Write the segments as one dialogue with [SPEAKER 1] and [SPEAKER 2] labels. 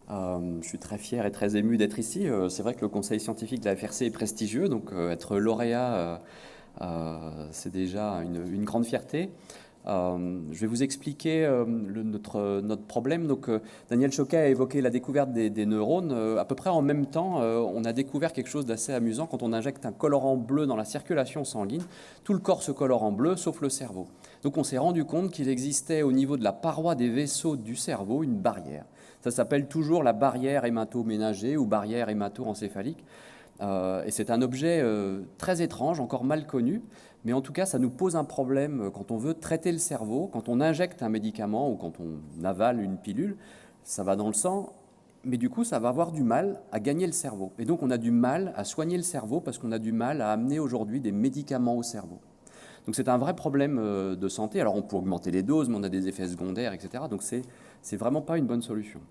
[SPEAKER 1] Je suis très fier et très ému d'être ici. C'est vrai que le conseil scientifique de la FRC est prestigieux, donc être lauréat, c'est déjà une grande fierté. Je vais vous expliquer notre problème. Donc, Daniel Choquet a évoqué la découverte des neurones. À peu près en même temps, on a découvert quelque chose d'assez amusant. Quand on injecte un colorant bleu dans la circulation sanguine, tout le corps se colore en bleu, sauf le cerveau. Donc, on s'est rendu compte qu'il existait au niveau de la paroi des vaisseaux du cerveau une barrière. Ça s'appelle toujours la barrière hémato-ménagée ou barrière hémato-encéphalique. Et c'est un objet très étrange, encore mal connu, mais en tout cas, ça nous pose un problème quand on veut traiter le cerveau, quand on injecte un médicament ou quand on avale une pilule, ça va dans le sang, mais du coup, ça va avoir du mal à gagner le cerveau. Et donc, on a du mal à soigner le cerveau parce qu'on a du mal à amener aujourd'hui des médicaments au cerveau. Donc c'est un vrai problème de santé. Alors on peut augmenter les doses, mais on a des effets secondaires, etc. Donc c'est vraiment pas une bonne solution.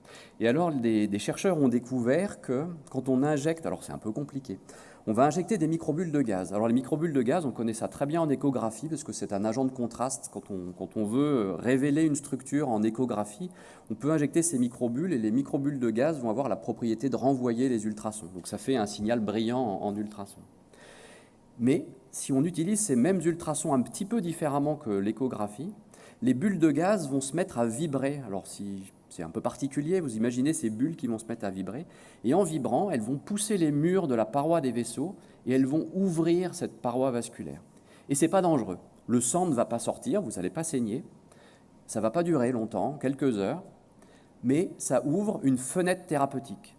[SPEAKER 1] Et alors des chercheurs ont découvert que quand on injecte, alors c'est un peu compliqué, on va injecter des microbules de gaz. Alors les microbules de gaz, on connaît ça très bien en échographie parce que c'est un agent de contraste. Quand on veut révéler une structure en échographie, on peut injecter ces microbules et les microbules de gaz vont avoir la propriété de renvoyer les ultrasons. Donc ça fait un signal brillant en ultrasons. Mais si on utilise ces mêmes ultrasons un petit peu différemment que l'échographie, les bulles de gaz vont se mettre à vibrer. Alors si c'est un peu particulier, vous imaginez ces bulles qui vont se mettre à vibrer, et en vibrant, elles vont pousser les murs de la paroi des vaisseaux et elles vont ouvrir cette paroi vasculaire. Et c'est pas dangereux. Le sang ne va pas sortir, vous n'allez pas saigner, ça va pas durer longtemps, quelques heures, mais ça ouvre une fenêtre thérapeutique.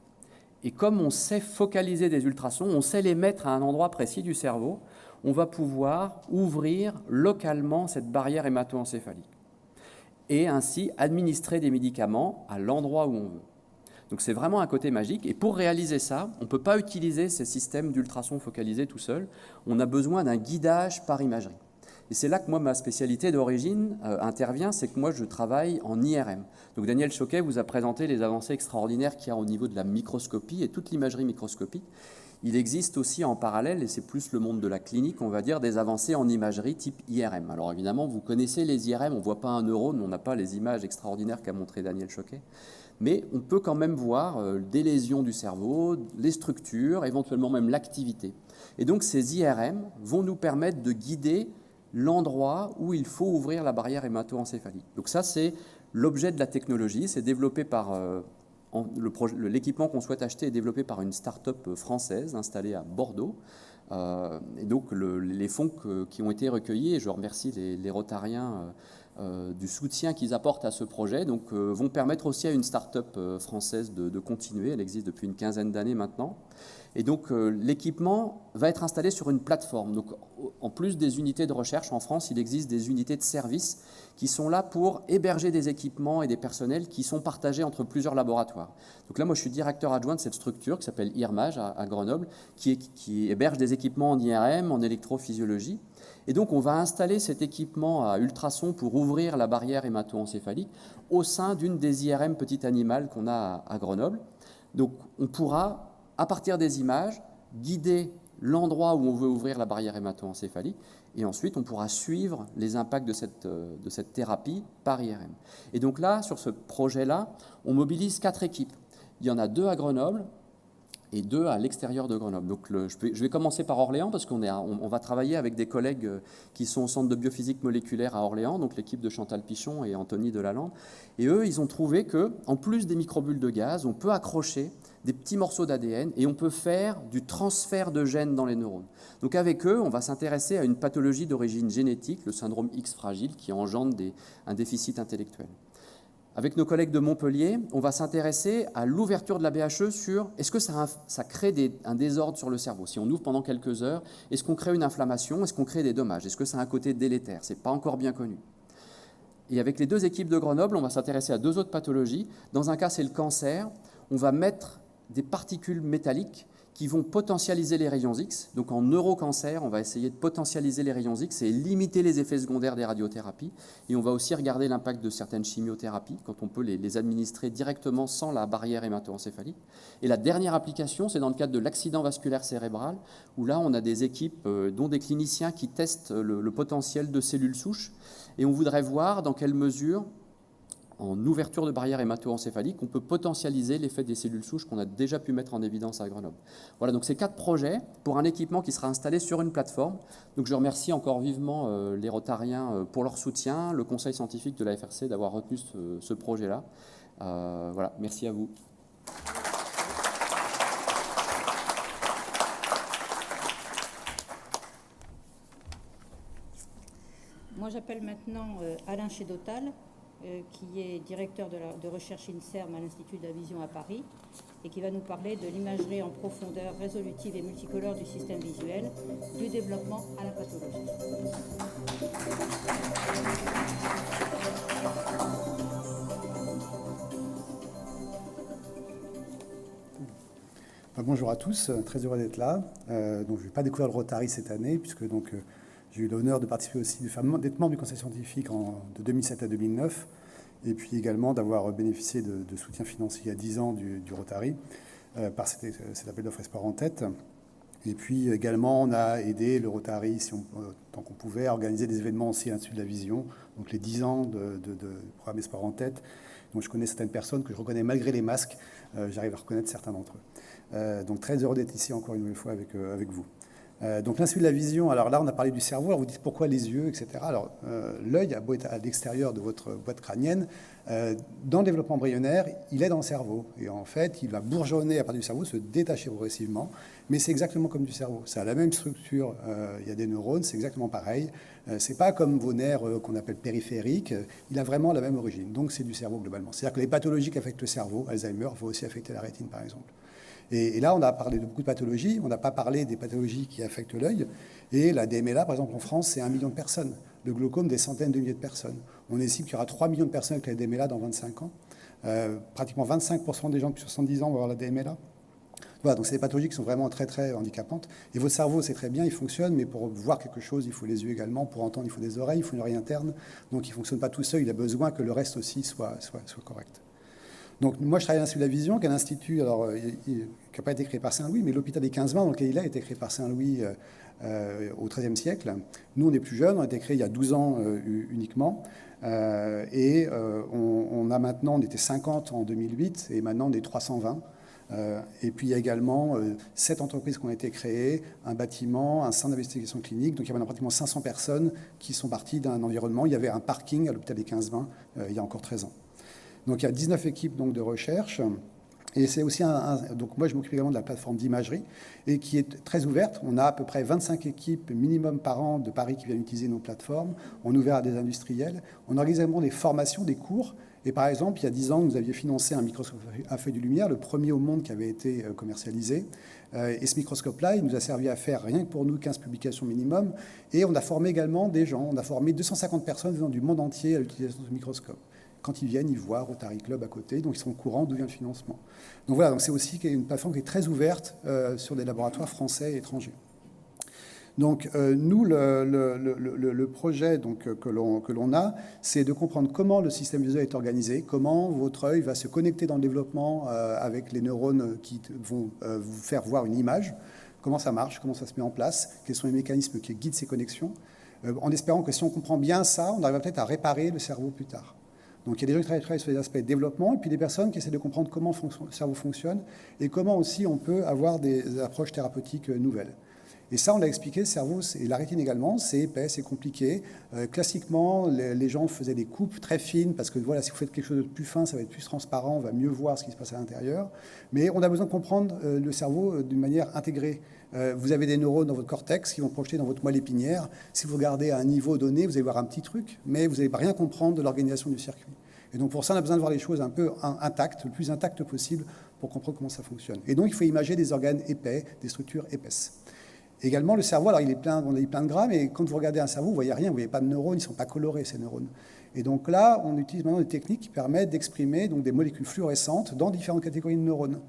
[SPEAKER 1] Et comme on sait focaliser des ultrasons, on sait les mettre à un endroit précis du cerveau, on va pouvoir ouvrir localement cette barrière hémato-encéphalique et ainsi administrer des médicaments à l'endroit où on veut. Donc c'est vraiment un côté magique. Et pour réaliser ça, on ne peut pas utiliser ces systèmes d'ultrasons focalisés tout seul. On a besoin d'un guidage par imagerie. Et c'est là que moi, ma spécialité d'origine intervient, c'est que moi, je travaille en IRM. Donc Daniel Choquet vous a présenté les avancées extraordinaires qu'il y a au niveau de la microscopie et toute l'imagerie microscopique. Il existe aussi en parallèle, et c'est plus le monde de la clinique, on va dire, des avancées en imagerie type IRM. Alors évidemment, vous connaissez les IRM, on ne voit pas un neurone, on n'a pas les images extraordinaires qu'a montré Daniel Choquet. Mais on peut quand même voir des lésions du cerveau, les structures, éventuellement même l'activité. Et donc ces IRM vont nous permettre de guider l'endroit où il faut ouvrir la barrière hémato-encéphalique. Donc ça, c'est l'objet de la technologie. C'est développé par... l'équipement qu'on souhaite acheter est développé par une start-up française installée à Bordeaux. Et donc les fonds qui ont été recueillis, et je remercie les Rotariens du soutien qu'ils apportent à ce projet, donc, vont permettre aussi à une start-up française de continuer. Elle existe depuis une quinzaine d'années maintenant. Et donc l'équipement va être installé sur une plateforme. Donc, en plus des unités de recherche en France, il existe des unités de service qui sont là pour héberger des équipements et des personnels qui sont partagés entre plusieurs laboratoires. Donc là, moi, je suis directeur adjoint de cette structure qui s'appelle IRMAGE à Grenoble, qui héberge des équipements en IRM, en électrophysiologie. Et donc, on va installer cet équipement à ultrasons pour ouvrir la barrière hémato-encéphalique au sein d'une des IRM petites animales qu'on a à Grenoble. Donc, on pourra, à partir des images, guider l'endroit où on veut ouvrir la barrière hémato-encéphalique, et ensuite on pourra suivre les impacts de cette thérapie par IRM. Et donc là, sur ce projet-là, on mobilise 4 équipes. Il y en a 2 à Grenoble et 2 à l'extérieur de Grenoble. Donc je vais commencer par Orléans, parce qu'on va travailler avec des collègues qui sont au Centre de biophysique moléculaire à Orléans, donc l'équipe de Chantal Pichon et Anthony Delalande. Et eux, ils ont trouvé qu'en plus des microbules de gaz, on peut accrocher des petits morceaux d'ADN et on peut faire du transfert de gènes dans les neurones. Donc avec eux, on va s'intéresser à une pathologie d'origine génétique, le syndrome X fragile, qui engendre un déficit intellectuel. Avec nos collègues de Montpellier, on va s'intéresser à l'ouverture de la BHE sur est-ce que ça crée un désordre sur le cerveau. Si on ouvre pendant quelques heures, est-ce qu'on crée une inflammation, est-ce qu'on crée des dommages, est-ce que ça a un côté délétère, c'est pas encore bien connu. Et avec les 2 équipes de Grenoble, on va s'intéresser à 2 autres pathologies. Dans un cas, c'est le cancer. On va mettre des particules métalliques qui vont potentialiser les rayons X. Donc en neurocancer, on va essayer de potentialiser les rayons X et limiter les effets secondaires des radiothérapies. Et on va aussi regarder l'impact de certaines chimiothérapies, quand on peut les administrer directement sans la barrière hémato-encéphalique. Et la dernière application, c'est dans le cadre de l'accident vasculaire cérébral, où là, on a des équipes, dont des cliniciens qui testent le potentiel de cellules souches. Et on voudrait voir dans quelle mesure en ouverture de barrière hémato-encéphalique, on peut potentialiser l'effet des cellules souches qu'on a déjà pu mettre en évidence à Grenoble. Voilà, donc c'est 4 projets pour un équipement qui sera installé sur une plateforme. Donc je remercie encore vivement les Rotariens pour leur soutien, le conseil scientifique de la FRC d'avoir retenu ce projet-là. Voilà, merci à vous.
[SPEAKER 2] Moi, j'appelle maintenant Alain Chédotal, qui est directeur de recherche INSERM à l'Institut de la Vision à Paris, et qui va nous parler de l'imagerie en profondeur résolutive et multicolore du système visuel, du développement à la pathologie.
[SPEAKER 3] Bonjour à tous, très heureux d'être là. Donc, je ne vais pas découvrir le Rotary cette année, puisque j'ai eu l'honneur de participer aussi, d'être membre du conseil scientifique de 2007 à 2009, et puis également d'avoir bénéficié de soutien financier il y a 10 ans du Rotary, par cet appel d'offres Espoir en tête. Et puis également, on a aidé le Rotary, tant qu'on pouvait, à organiser des événements aussi à l'Institut de la Vision, donc les 10 ans de programme Espoir en tête. Donc je connais certaines personnes que je reconnais malgré les masques, j'arrive à reconnaître certains d'entre eux. Donc très heureux d'être ici encore une nouvelle fois avec vous. Donc l'Institut de la Vision, alors là on a parlé du cerveau, alors vous dites pourquoi les yeux, etc. Alors l'œil a beau être à l'extérieur de votre boîte crânienne, dans le développement embryonnaire, il est dans le cerveau. Et en fait, il va bourgeonner à partir du cerveau, se détacher progressivement, mais c'est exactement comme du cerveau. Ça a la même structure, il y a des neurones, c'est exactement pareil. C'est pas comme vos nerfs qu'on appelle périphériques, il a vraiment la même origine. Donc c'est du cerveau globalement. C'est-à-dire que les pathologies qui affectent le cerveau, Alzheimer, vont aussi affecter la rétine par exemple. Et là, on a parlé de beaucoup de pathologies, on n'a pas parlé des pathologies qui affectent l'œil. Et la DMLA, par exemple, en France, c'est 1 million de personnes. Le glaucome, des centaines de milliers de personnes. On estime qu'il y aura 3 millions de personnes avec la DMLA dans 25 ans. Pratiquement 25% des gens de plus de 70 ans vont avoir la DMLA. Voilà, donc c'est des pathologies qui sont vraiment très, très handicapantes. Et votre cerveau, c'est très bien, il fonctionne, mais pour voir quelque chose, il faut les yeux également. Pour entendre, il faut des oreilles, il faut une oreille interne. Donc il ne fonctionne pas tout seul, il a besoin que le reste aussi soit correct. Donc moi, je travaille à l'Institut de la Vision, qui est un institut qui n'a pas été créé par Saint-Louis, mais l'hôpital des 15-20 dans lequel il a été créé par Saint-Louis au XIIIe siècle. Nous, on est plus jeunes, on a été créé il y a 12 ans uniquement. On a maintenant, on était 50 en 2008, et maintenant on est 320. Et puis il y a également 7 entreprises qui ont été créées, un bâtiment, un centre d'investigation clinique. Donc il y a maintenant pratiquement 500 personnes qui sont parties d'un environnement. Il y avait un parking à l'hôpital des 15-20 il y a encore 13 ans. Donc il y a 19 équipes donc, de recherche. Et c'est aussi donc moi je m'occupe également de la plateforme d'imagerie et qui est très ouverte. On a à peu près 25 équipes minimum par an de Paris qui viennent utiliser nos plateformes. On est ouvert à des industriels. On organise également des formations, des cours. Et par exemple, il y a 10 ans, vous aviez financé un microscope à feuilles de lumière, le premier au monde qui avait été commercialisé. Et ce microscope-là, il nous a servi à faire, rien que pour nous, 15 publications minimum. Et on a formé également des gens. On a formé 250 personnes venant du monde entier à l'utilisation de ce microscope. Quand ils viennent, ils voient Rotary Club à côté, donc ils sont au courant d'où vient le financement. Donc voilà, donc c'est aussi une plateforme qui est très ouverte sur des laboratoires français et étrangers. Donc nous, le projet donc, que l'on a, c'est de comprendre comment le système visuel est organisé, comment votre œil va se connecter dans le développement avec les neurones qui vont vous faire voir une image, comment ça marche, comment ça se met en place, quels sont les mécanismes qui guident ces connexions, en espérant que si on comprend bien ça, on arrivera peut-être à réparer le cerveau plus tard. Donc il y a des gens qui travaillent sur les aspects de développement et puis des personnes qui essaient de comprendre comment le cerveau fonctionne et comment aussi on peut avoir des approches thérapeutiques nouvelles. Et ça, on l'a expliqué, le cerveau et la rétine également, c'est épais, c'est compliqué. Classiquement, les gens faisaient des coupes très fines parce que voilà, si vous faites quelque chose de plus fin, ça va être plus transparent, on va mieux voir ce qui se passe à l'intérieur. Mais on a besoin de comprendre le cerveau d'une manière intégrée. Vous avez des neurones dans votre cortex qui vont projeter dans votre moelle épinière. Si vous regardez à un niveau donné, vous allez voir un petit truc, mais vous n'allez rien comprendre de l'organisation du circuit. Et donc pour ça, on a besoin de voir les choses un peu intactes, le plus intactes possible pour comprendre comment ça fonctionne. Et donc il faut imager des organes épais, des structures épaisses. Également, le cerveau, alors on a plein de gras, mais quand vous regardez un cerveau, vous ne voyez rien, vous ne voyez pas de neurones, ils ne sont pas colorés, ces neurones. Et donc là, on utilise maintenant des techniques qui permettent d'exprimer donc, des molécules fluorescentes dans différentes catégories de neurones.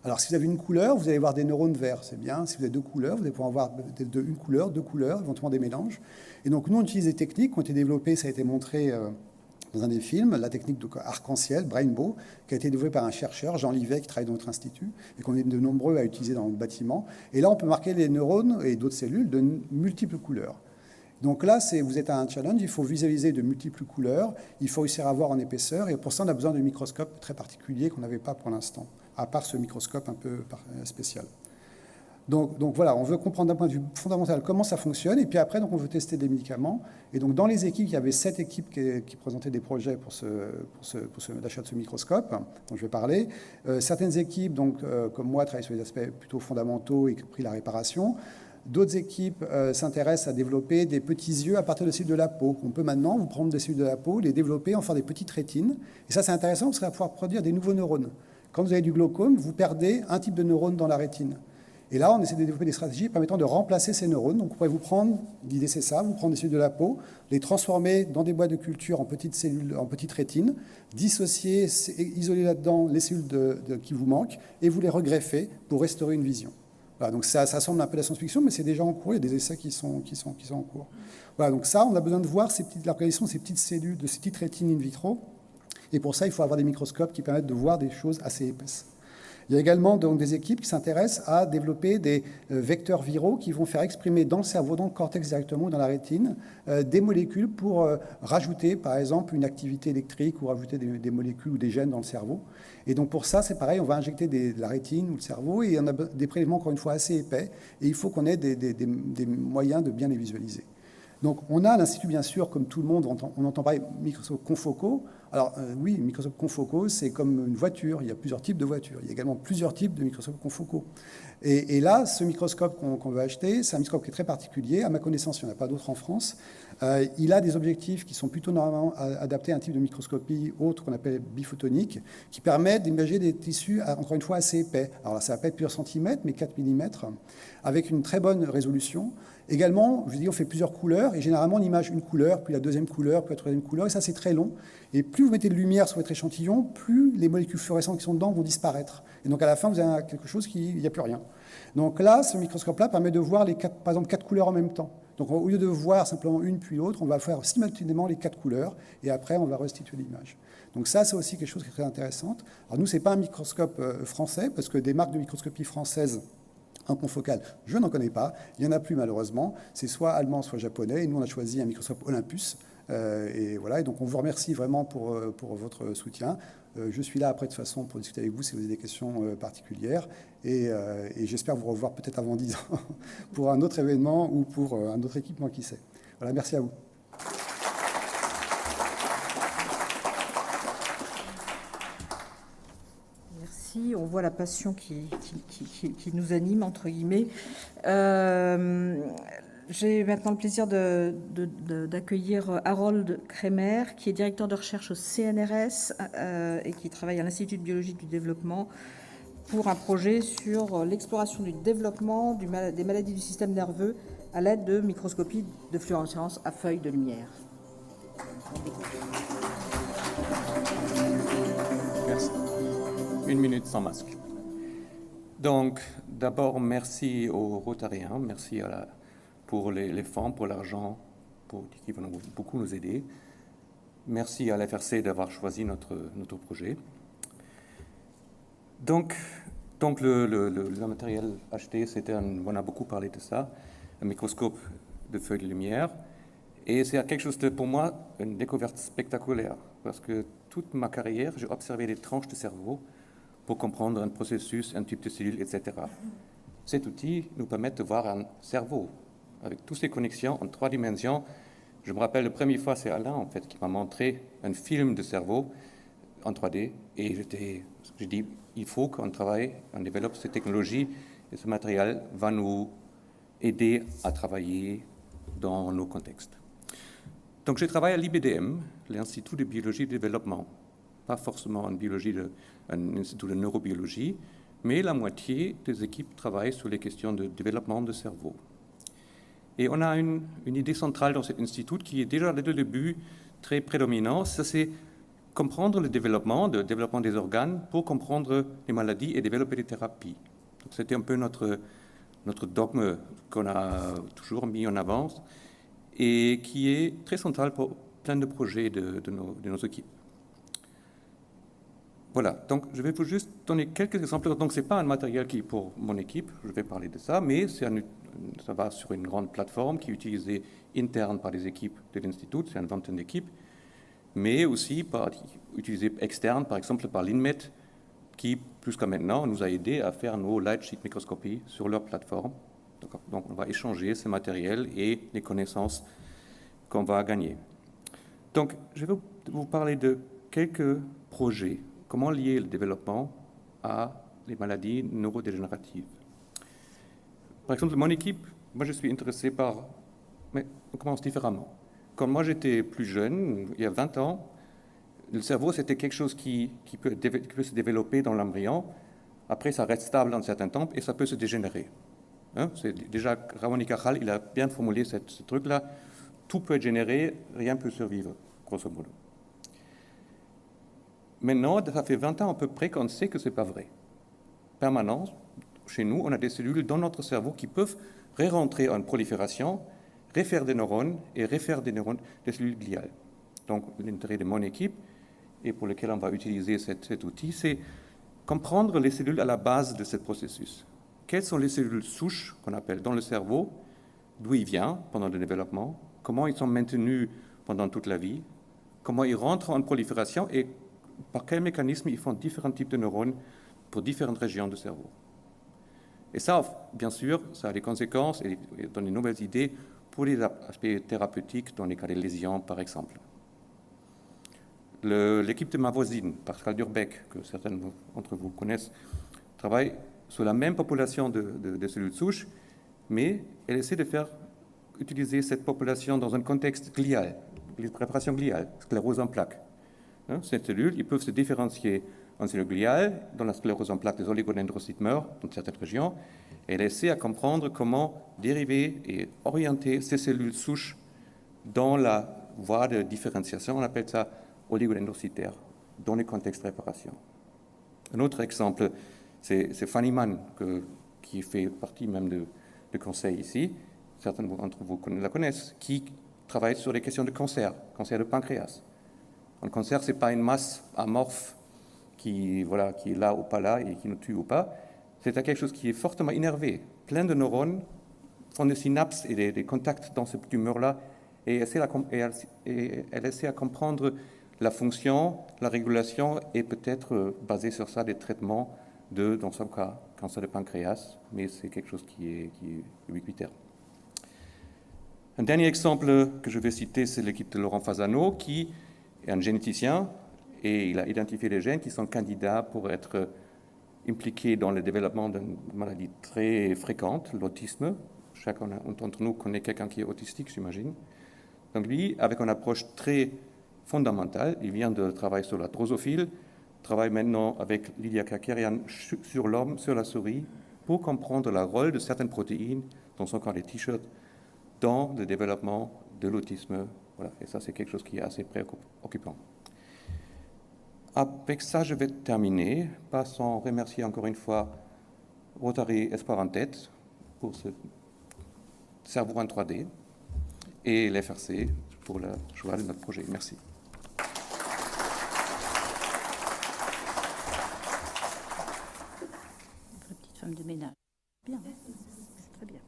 [SPEAKER 3] Alors, si vous avez une couleur, vous allez avoir des neurones verts, c'est bien. Si vous avez 2 couleurs, vous allez pouvoir avoir une couleur, 2 couleurs, éventuellement des mélanges. Et donc, nous, on utilise des techniques qui ont été développées, ça a été montré dans un des films, la technique de arc-en-ciel, Brainbow, qui a été développée par un chercheur, Jean Livet, qui travaille dans notre institut, et qu'on est de nombreux à utiliser dans le bâtiment. Et là, on peut marquer les neurones et d'autres cellules de multiples couleurs. Donc là, vous êtes à un challenge, il faut visualiser de multiples couleurs, il faut réussir à voir en épaisseur, et pour ça, on a besoin de microscopes très particuliers qu'on n'avait pas pour l'instant, à part ce microscope un peu spécial. Donc voilà, on veut comprendre d'un point de vue fondamental comment ça fonctionne, et puis après, donc, on veut tester des médicaments. Et donc dans les équipes, il y avait 7 équipes qui présentaient des projets pour l'achat de ce microscope, dont je vais parler. Certaines équipes, donc, comme moi, travaillent sur les aspects plutôt fondamentaux, y compris la réparation. D'autres équipes s'intéressent à développer des petits yeux à partir de cellules de la peau. On peut maintenant vous prendre des cellules de la peau, les développer, en faire des petites rétines. Et ça, c'est intéressant parce que ça va pouvoir produire des nouveaux neurones. Quand vous avez du glaucome, vous perdez un type de neurone dans la rétine. Et là, on essaie de développer des stratégies permettant de remplacer ces neurones. Donc, vous pourrez vous prendre, l'idée c'est ça, vous prendre des cellules de la peau, les transformer dans des boîtes de culture en petites cellules, en petites rétines, dissocier, isoler là-dedans les cellules qui vous manquent, et vous les regreffer pour restaurer une vision. Voilà, donc ça semble un peu la science-fiction, mais c'est déjà en cours, il y a des essais qui sont en cours. Voilà, donc ça, on a besoin de voir l'organisation de ces petites cellules, de ces petites rétines in vitro, et pour ça, il faut avoir des microscopes qui permettent de voir des choses assez épaisses. Il y a également donc, des équipes qui s'intéressent à développer des vecteurs viraux qui vont faire exprimer dans le cerveau, dans le cortex directement, dans la rétine, des molécules pour rajouter, par exemple, une activité électrique ou rajouter des molécules ou des gènes dans le cerveau. Et donc pour ça, c'est pareil, on va injecter de la rétine ou le cerveau, et on a des prélèvements, encore une fois, assez épais, et il faut qu'on ait des moyens de bien les visualiser. Donc, on a à l'Institut, bien sûr, comme tout le monde, on entend parler microscope confocaux. Alors, oui, microscope confocaux, c'est comme une voiture. Il y a plusieurs types de voitures. Il y a également plusieurs types de microscopes confocaux. Et là, ce microscope qu'on veut acheter, c'est un microscope qui est très particulier. À ma connaissance, il n'y en a pas d'autres en France. Il a des objectifs qui sont plutôt normalement adaptés à un type de microscopie autre qu'on appelle biphotonique, qui permet d'imager des tissus, encore une fois, assez épais. Alors là, ça va pas être plusieurs centimètres, mais 4 mm, avec une très bonne résolution. Également, je vous dis, on fait plusieurs couleurs, et généralement, on image une couleur, puis la deuxième couleur, puis la troisième couleur, et ça, c'est très long. Et plus vous mettez de lumière sur votre échantillon, plus les molécules fluorescentes qui sont dedans vont disparaître. Et donc, à la fin, vous avez quelque chose il n'y a plus rien. Donc là, ce microscope-là permet de voir, par exemple, 4 couleurs en même temps. Donc, au lieu de voir simplement une puis l'autre, on va faire simultanément les 4 couleurs, et après, on va restituer l'image. Donc ça, c'est aussi quelque chose qui est très intéressant. Alors nous, ce n'est pas un microscope français, parce que des marques de microscopie françaises en confocal, je n'en connais pas. Il n'y en a plus, malheureusement. C'est soit allemand, soit japonais. Et nous, on a choisi un microscope Olympus. Et voilà. Et donc, on vous remercie vraiment pour votre soutien. Je suis là, après, de toute façon, pour discuter avec vous si vous avez des questions particulières. Et j'espère vous revoir peut-être avant 10 ans pour un autre événement ou pour un autre équipement, qui sait. Voilà, merci à vous.
[SPEAKER 4] On voit la passion qui nous anime, entre guillemets. J'ai maintenant le plaisir d'accueillir Harold Kremer, qui est directeur de recherche au CNRS et qui travaille à l'Institut de biologie du développement pour un projet sur l'exploration du développement des maladies du système nerveux à l'aide de microscopie de fluorescence à feuilles de lumière.
[SPEAKER 5] Merci. 1 minute sans masque. Donc, d'abord, merci aux Rotariens, merci pour les fonds, pour l'argent, qui vont beaucoup nous aider. Merci à l'FRC d'avoir choisi notre projet. Donc le matériel acheté, on a beaucoup parlé de ça, un microscope de feuilles de lumière. Et c'est quelque chose de, pour moi, une découverte spectaculaire, parce que toute ma carrière, j'ai observé des tranches de cerveau pour comprendre un processus, un type de cellule, etc. Cet outil nous permet de voir un cerveau avec toutes ces connexions en 3 dimensions. Je me rappelle, la première fois, c'est Alain, en fait, qui m'a montré un film de cerveau en 3D. Et j'ai dit, il faut qu'on travaille, on développe cette technologie, et ce matériel va nous aider à travailler dans nos contextes. Donc, je travaille à l'IBDM, l'Institut de biologie et de développement. Pas forcément un institut de neurobiologie, mais la moitié des équipes travaillent sur les questions de développement de cerveau. Et on a une idée centrale dans cet institut qui est déjà dès le début très prédominant, c'est comprendre le développement des organes pour comprendre les maladies et développer des thérapies. C'était un peu notre dogme qu'on a toujours mis en avant et qui est très central pour plein de projets de nos équipes. Voilà, donc je vais vous juste donner quelques exemples. Donc ce n'est pas un matériel qui est pour mon équipe, je vais parler de ça, mais ça va sur une grande plateforme qui est utilisée interne par les équipes de l'Institut, c'est une vingtaine d'équipes, mais aussi utilisée externe, par exemple par l'INMET, qui, jusqu'à maintenant, nous a aidé à faire nos light sheet microscopies sur leur plateforme. Donc on va échanger ces matériels et les connaissances qu'on va gagner. Donc je vais vous parler de quelques projets. Comment lier le développement à les maladies neurodégénératives. Par exemple, mon équipe, moi je suis intéressé par... Mais on commence différemment. Quand moi j'étais plus jeune, il y a 20 ans, le cerveau c'était quelque chose qui peut se développer dans l'embryon. Après, ça reste stable un certain temps et ça peut se dégénérer. Hein? Déjà, Ramón y Cajal, il a bien formulé ce truc-là. Tout peut être généré, rien ne peut survivre, grosso modo. Maintenant, ça fait 20 ans à peu près qu'on sait que ce n'est pas vrai. Permanent, chez nous, on a des cellules dans notre cerveau qui peuvent rentrer en prolifération, refaire des neurones et refaire des cellules gliales. Donc, l'intérêt de mon équipe, et pour lequel on va utiliser cet outil, c'est comprendre les cellules à la base de ce processus. Quelles sont les cellules souches qu'on appelle dans le cerveau, d'où ils viennent pendant le développement, comment ils sont maintenus pendant toute la vie, comment ils rentrent en prolifération et par quel mécanisme ils font différents types de neurones pour différentes régions du cerveau. Et ça, bien sûr, ça a des conséquences et donne de nouvelles idées pour les aspects thérapeutiques dans les cas de lésions, par exemple. L'équipe de ma voisine, Pascal Durbeck, que certains d'entre vous connaissent, travaille sur la même population de cellules souches, mais elle essaie de faire utiliser cette population dans un contexte glial, préparation gliale, sclérose en plaques. Ces cellules, ils peuvent se différencier en cellules gliales, dans la sclérose en plaques des oligodendrocytes meurent dans certaines régions, et elle essaie à comprendre comment dériver et orienter ces cellules souches dans la voie de différenciation, on appelle ça oligodendrocytaire, dans les contextes de réparation. Un autre exemple, c'est Fanny Mann, qui fait partie même du conseil ici, certains d'entre vous la connaissent, qui travaille sur les questions de cancer de pancréas. Un cancer, ce n'est pas une masse amorphe qui est là ou pas là et qui nous tue ou pas. C'est quelque chose qui est fortement innervé. Plein de neurones font des synapses et des contacts dans cette tumeur-là et elle essaie à comprendre la fonction, la régulation et peut-être basé sur ça des traitements dans son cas, cancer de pancréas, mais c'est quelque chose qui est ubiquitaire. Un dernier exemple que je vais citer, c'est l'équipe de Laurent Fasano, qui est un généticien et il a identifié des gènes qui sont candidats pour être impliqués dans le développement d'une maladie très fréquente, l'autisme. Chacun d'entre nous connaît quelqu'un qui est autistique, j'imagine. Donc lui, avec une approche très fondamentale, il vient de travailler sur la drosophile, travaille maintenant avec Lydia Kakerian sur l'homme, sur la souris, pour comprendre le rôle de certaines protéines, dans son cas les t-shirts, dans le développement de l'autisme. Voilà. Et ça, c'est quelque chose qui est assez préoccupant. Avec ça, je vais terminer, pas sans remercier encore une fois Rotary Espoir en tête pour ce cerveau en 3D et l'FRC pour le choix de notre projet. Merci.
[SPEAKER 2] Petite femme de ménage. Bien, très bien.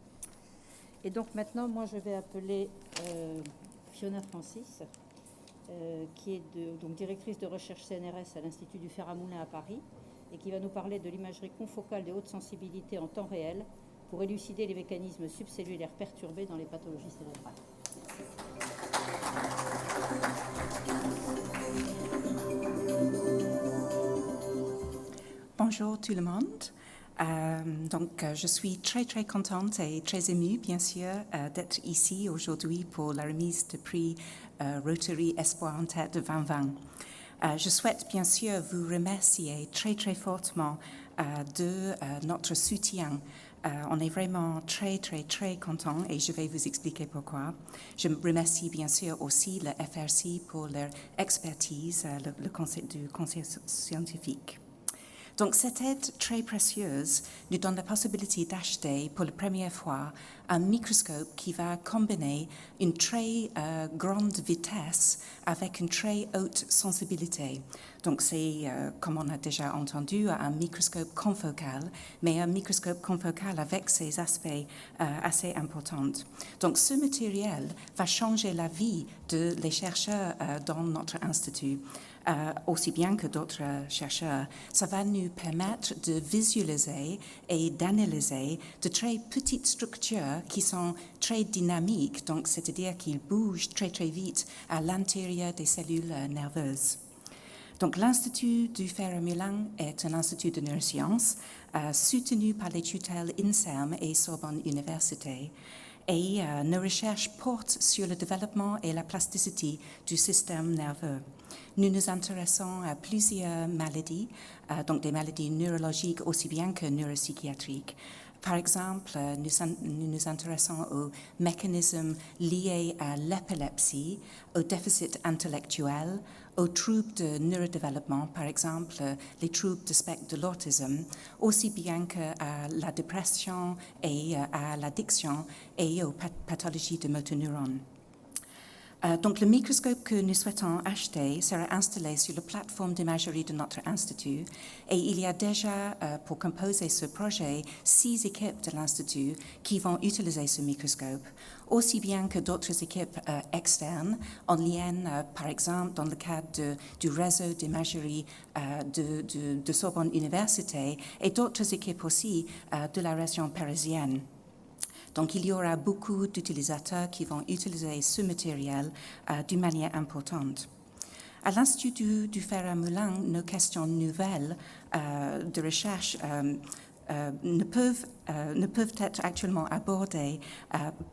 [SPEAKER 2] Et donc maintenant, moi, je vais appeler Fiona Francis, qui est donc directrice de recherche CNRS à l'Institut du Fer à Moulins à Paris, et qui va nous parler de l'imagerie confocale de haute sensibilité en temps réel pour élucider les mécanismes subcellulaires perturbés dans les pathologies cérébrales.
[SPEAKER 6] Bonjour tout le monde. Je suis très contente et très émue, bien sûr, d'être ici aujourd'hui pour la remise du prix Rotary Espoir en tête de 2020. Je souhaite bien sûr vous remercier très fortement de notre soutien. On est vraiment très contents et je vais vous expliquer pourquoi. Je remercie bien sûr aussi le FRC pour leur expertise, le conseil scientifique. Donc cette aide très précieuse nous donne la possibilité d'acheter pour la première fois un microscope qui va combiner une très grande vitesse avec une très haute sensibilité. Donc c'est, comme on a déjà entendu, un microscope confocal, mais un microscope confocal avec ses aspects assez importants. Donc ce matériel va changer la vie des chercheurs dans notre institut. Aussi bien que d'autres chercheurs, ça va nous permettre de visualiser et d'analyser de très petites structures qui sont très dynamiques, donc c'est-à-dire qu'ils bougent très très vite à l'intérieur des cellules nerveuses. Donc l'Institut du Fer-à-Moulins est un institut de neurosciences soutenu par les tutelles INSERM et Sorbonne Université. Et nos recherches portent sur le développement et la plasticité du système nerveux. Nous nous intéressons à plusieurs maladies, donc des maladies neurologiques aussi bien que neuropsychiatriques. Par exemple, nous nous intéressons aux mécanismes liés à l'épilepsie, au déficit intellectuel, aux troubles de neurodéveloppement, par exemple les troubles de spectre de l'autisme, aussi bien qu'à la dépression et à l'addiction et aux pathologies de motor neurones. Donc le microscope que nous souhaitons acheter sera installé sur la plateforme d'imagerie de notre institut et il y a déjà, pour composer ce projet, 6 équipes de l'institut qui vont utiliser ce microscope, aussi bien que d'autres équipes externes en lien, par exemple, dans le cadre du réseau d'imagerie de Sorbonne Université et d'autres équipes aussi de la région parisienne. Donc, il y aura beaucoup d'utilisateurs qui vont utiliser ce matériel d'une manière importante. À l'Institut du Fer-à-Moulins, nos questions nouvelles de recherche ne peuvent être actuellement abordées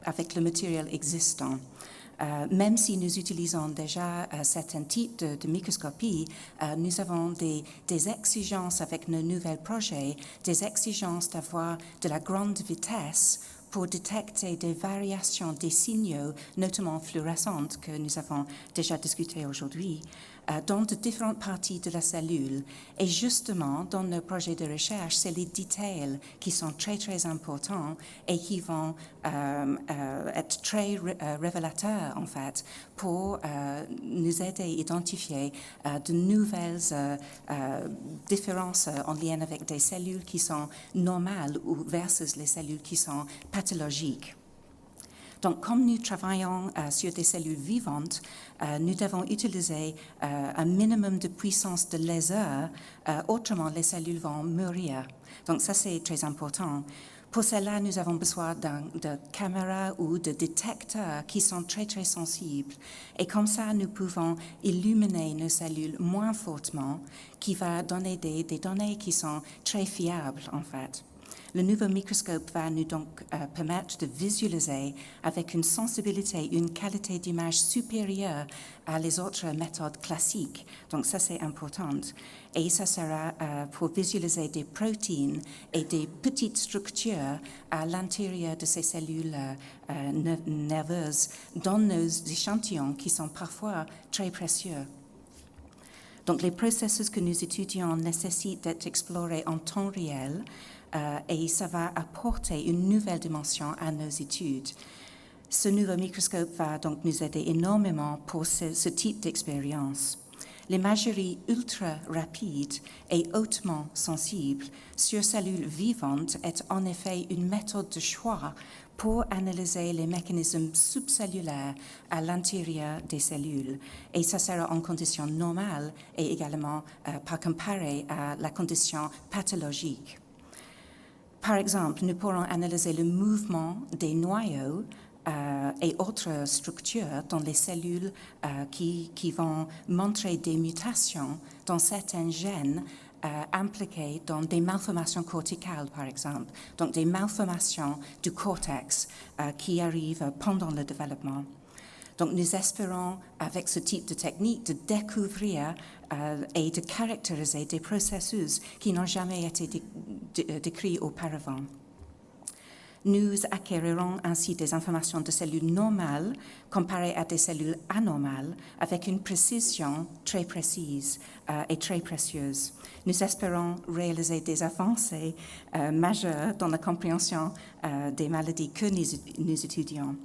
[SPEAKER 6] avec le matériel existant. Même si nous utilisons déjà certains types de microscopie, nous avons des exigences avec nos nouveaux projets, des exigences d'avoir de la grande vitesse pour détecter des variations des signaux, notamment fluorescentes, que nous avons déjà discuté aujourd'hui, dans de différentes parties de la cellule. Et justement, dans nos projets de recherche, c'est les détails qui sont très, très importants et qui vont être très révélateurs, en fait, pour nous aider à identifier de nouvelles différences en lien avec des cellules qui sont normales ou versus les cellules qui sont pathologiques. Donc, comme nous travaillons sur des cellules vivantes, nous devons utiliser un minimum de puissance de laser, autrement les cellules vont mourir. Donc, ça, c'est très important. Pour cela, nous avons besoin de caméras ou de détecteurs qui sont très, très sensibles. Et comme ça, nous pouvons illuminer nos cellules moins fortement, qui va donner des données qui sont très fiables, en fait. Le nouveau microscope va nous donc permettre de visualiser avec une sensibilité, une qualité d'image supérieure à les autres méthodes classiques. Donc ça, c'est important. Et ça sera pour visualiser des protéines et des petites structures à l'intérieur de ces cellules nerveuses dans nos échantillons qui sont parfois très précieux. Donc les processus que nous étudions nécessitent d'être explorés en temps réel et ça va apporter une nouvelle dimension à nos études. Ce nouveau microscope va donc nous aider énormément pour ce type d'expérience. L'imagerie ultra rapide et hautement sensible sur cellules vivantes est en effet une méthode de choix pour analyser les mécanismes subcellulaires à l'intérieur des cellules. Et ça sera en conditions normales et également pas comparé à la condition pathologique. Par exemple, nous pourrons analyser le mouvement des noyaux et autres structures dans les cellules qui vont montrer des mutations dans certains gènes impliqués dans des malformations corticales, par exemple, donc des malformations du cortex qui arrivent pendant le développement. Donc nous espérons, avec ce type de technique, de découvrir et de caractériser des processus qui n'ont jamais été décrits auparavant. Nous acquérirons ainsi des informations de cellules normales comparées à des cellules anormales avec une précision très précise et très précieuse. Nous espérons réaliser des avancées majeures dans la compréhension des maladies que nous étudions.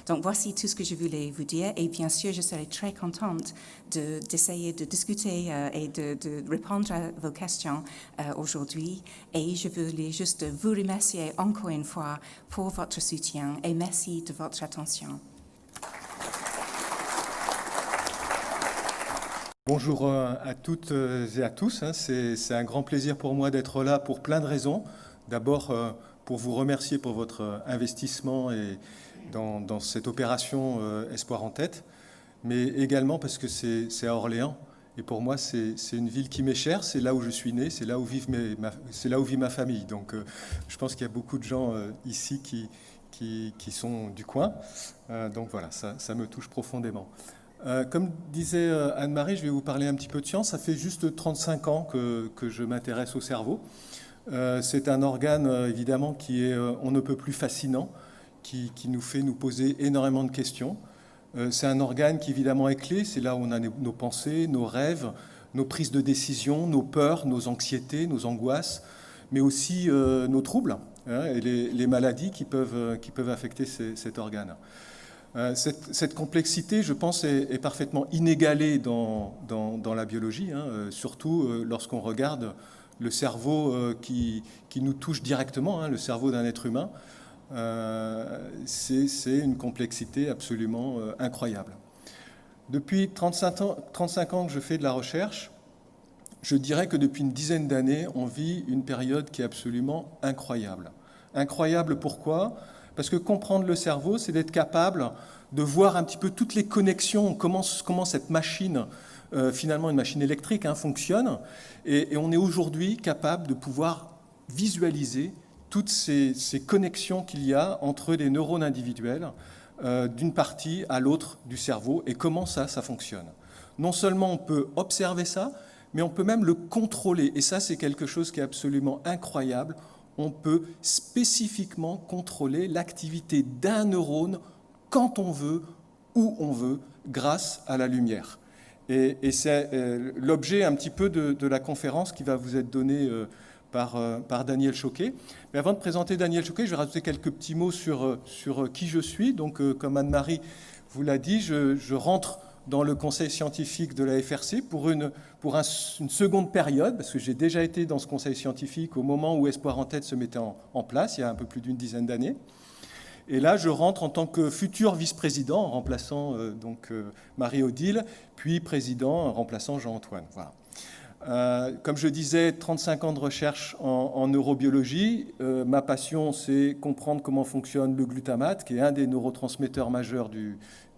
[SPEAKER 6] Donc, voici tout ce que je voulais vous dire. Et bien sûr, je serai très contente d'essayer de discuter et de répondre à vos questions aujourd'hui. Et je voulais juste vous remercier encore une fois pour votre soutien et merci de votre attention.
[SPEAKER 7] Bonjour à toutes et à tous. C'est un grand plaisir pour moi d'être là pour plein de raisons. D'abord, pour vous remercier pour votre investissement et dans cette opération Espoir en tête, mais également parce que c'est à Orléans. Et pour moi, c'est une ville qui m'est chère, c'est là où je suis né, c'est là où vit ma famille. Donc je pense qu'il y a beaucoup de gens ici qui sont du coin. Donc voilà, ça me touche profondément. Comme disait Anne-Marie, je vais vous parler un petit peu de science. Ça fait juste 35 ans que je m'intéresse au cerveau. C'est un organe, évidemment, qui est on ne peut plus fascinant, qui nous fait nous poser énormément de questions. C'est un organe qui, évidemment, est clé. C'est là où on a nos pensées, nos rêves, nos prises de décision, nos peurs, nos anxiétés, nos angoisses, mais aussi nos troubles et les maladies qui peuvent affecter cet organe. Cette complexité, je pense, est parfaitement inégalée dans la biologie, surtout lorsqu'on regarde le cerveau qui nous touche directement, le cerveau d'un être humain. C'est une complexité absolument incroyable. Depuis 35 ans que je fais de la recherche, je dirais que depuis une dizaine d'années, on vit une période qui est absolument incroyable. Incroyable pourquoi ? Parce que comprendre le cerveau, c'est d'être capable de voir un petit peu toutes les connexions, comment cette machine, finalement une machine électrique, fonctionne. Et on est aujourd'hui capable de pouvoir visualiser toutes ces connexions qu'il y a entre les neurones individuels d'une partie à l'autre du cerveau et comment ça fonctionne. Non seulement on peut observer ça, mais on peut même le contrôler. Et ça, c'est quelque chose qui est absolument incroyable. On peut spécifiquement contrôler l'activité d'un neurone quand on veut, où on veut, grâce à la lumière. Et c'est l'objet un petit peu de la conférence qui va vous être donnée par Daniel Choquet. Mais avant de présenter Daniel Choquet, je vais rajouter quelques petits mots sur qui je suis. Donc, comme Anne-Marie vous l'a dit, je rentre dans le conseil scientifique de la FRC pour une seconde période, parce que j'ai déjà été dans ce conseil scientifique au moment où Espoir en tête se mettait en place, il y a un peu plus d'une dizaine d'années. Et là, je rentre en tant que futur vice-président, en remplaçant Marie-Odile, puis président, en remplaçant Jean-Antoine. Voilà. Comme je disais, 35 ans de recherche en neurobiologie. Ma passion, c'est comprendre comment fonctionne le glutamate, qui est un des neurotransmetteurs majeurs du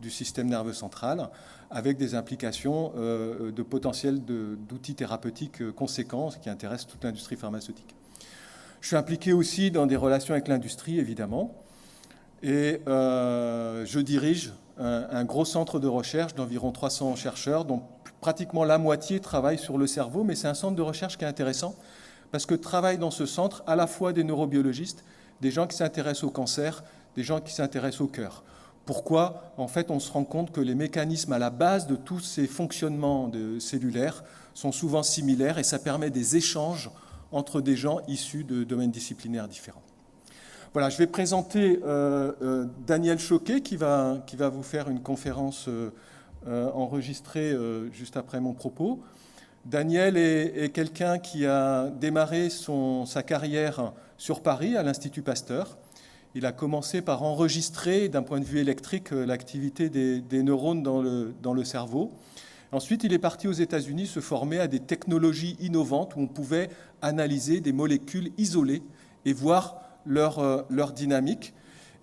[SPEAKER 7] système nerveux central, avec des implications de potentiel d'outils thérapeutiques conséquents qui intéressent toute l'industrie pharmaceutique. Je suis impliqué aussi dans des relations avec l'industrie, évidemment, et je dirige un gros centre de recherche d'environ 300 chercheurs, dont pratiquement la moitié travaillent sur le cerveau, mais c'est un centre de recherche qui est intéressant, parce que travaillent dans ce centre à la fois des neurobiologistes, des gens qui s'intéressent au cancer, des gens qui s'intéressent au cœur. Pourquoi ? En fait, on se rend compte que les mécanismes à la base de tous ces fonctionnements cellulaires sont souvent similaires et ça permet des échanges entre des gens issus de domaines disciplinaires différents. Voilà, je vais présenter Daniel Choquet qui va vous faire une conférence enregistrée juste après mon propos. Daniel est quelqu'un qui a démarré sa carrière sur Paris à l'Institut Pasteur. Il a commencé par enregistrer, d'un point de vue électrique, l'activité des neurones dans le cerveau. Ensuite, il est parti aux États-Unis se former à des technologies innovantes où on pouvait analyser des molécules isolées et voir leur dynamique.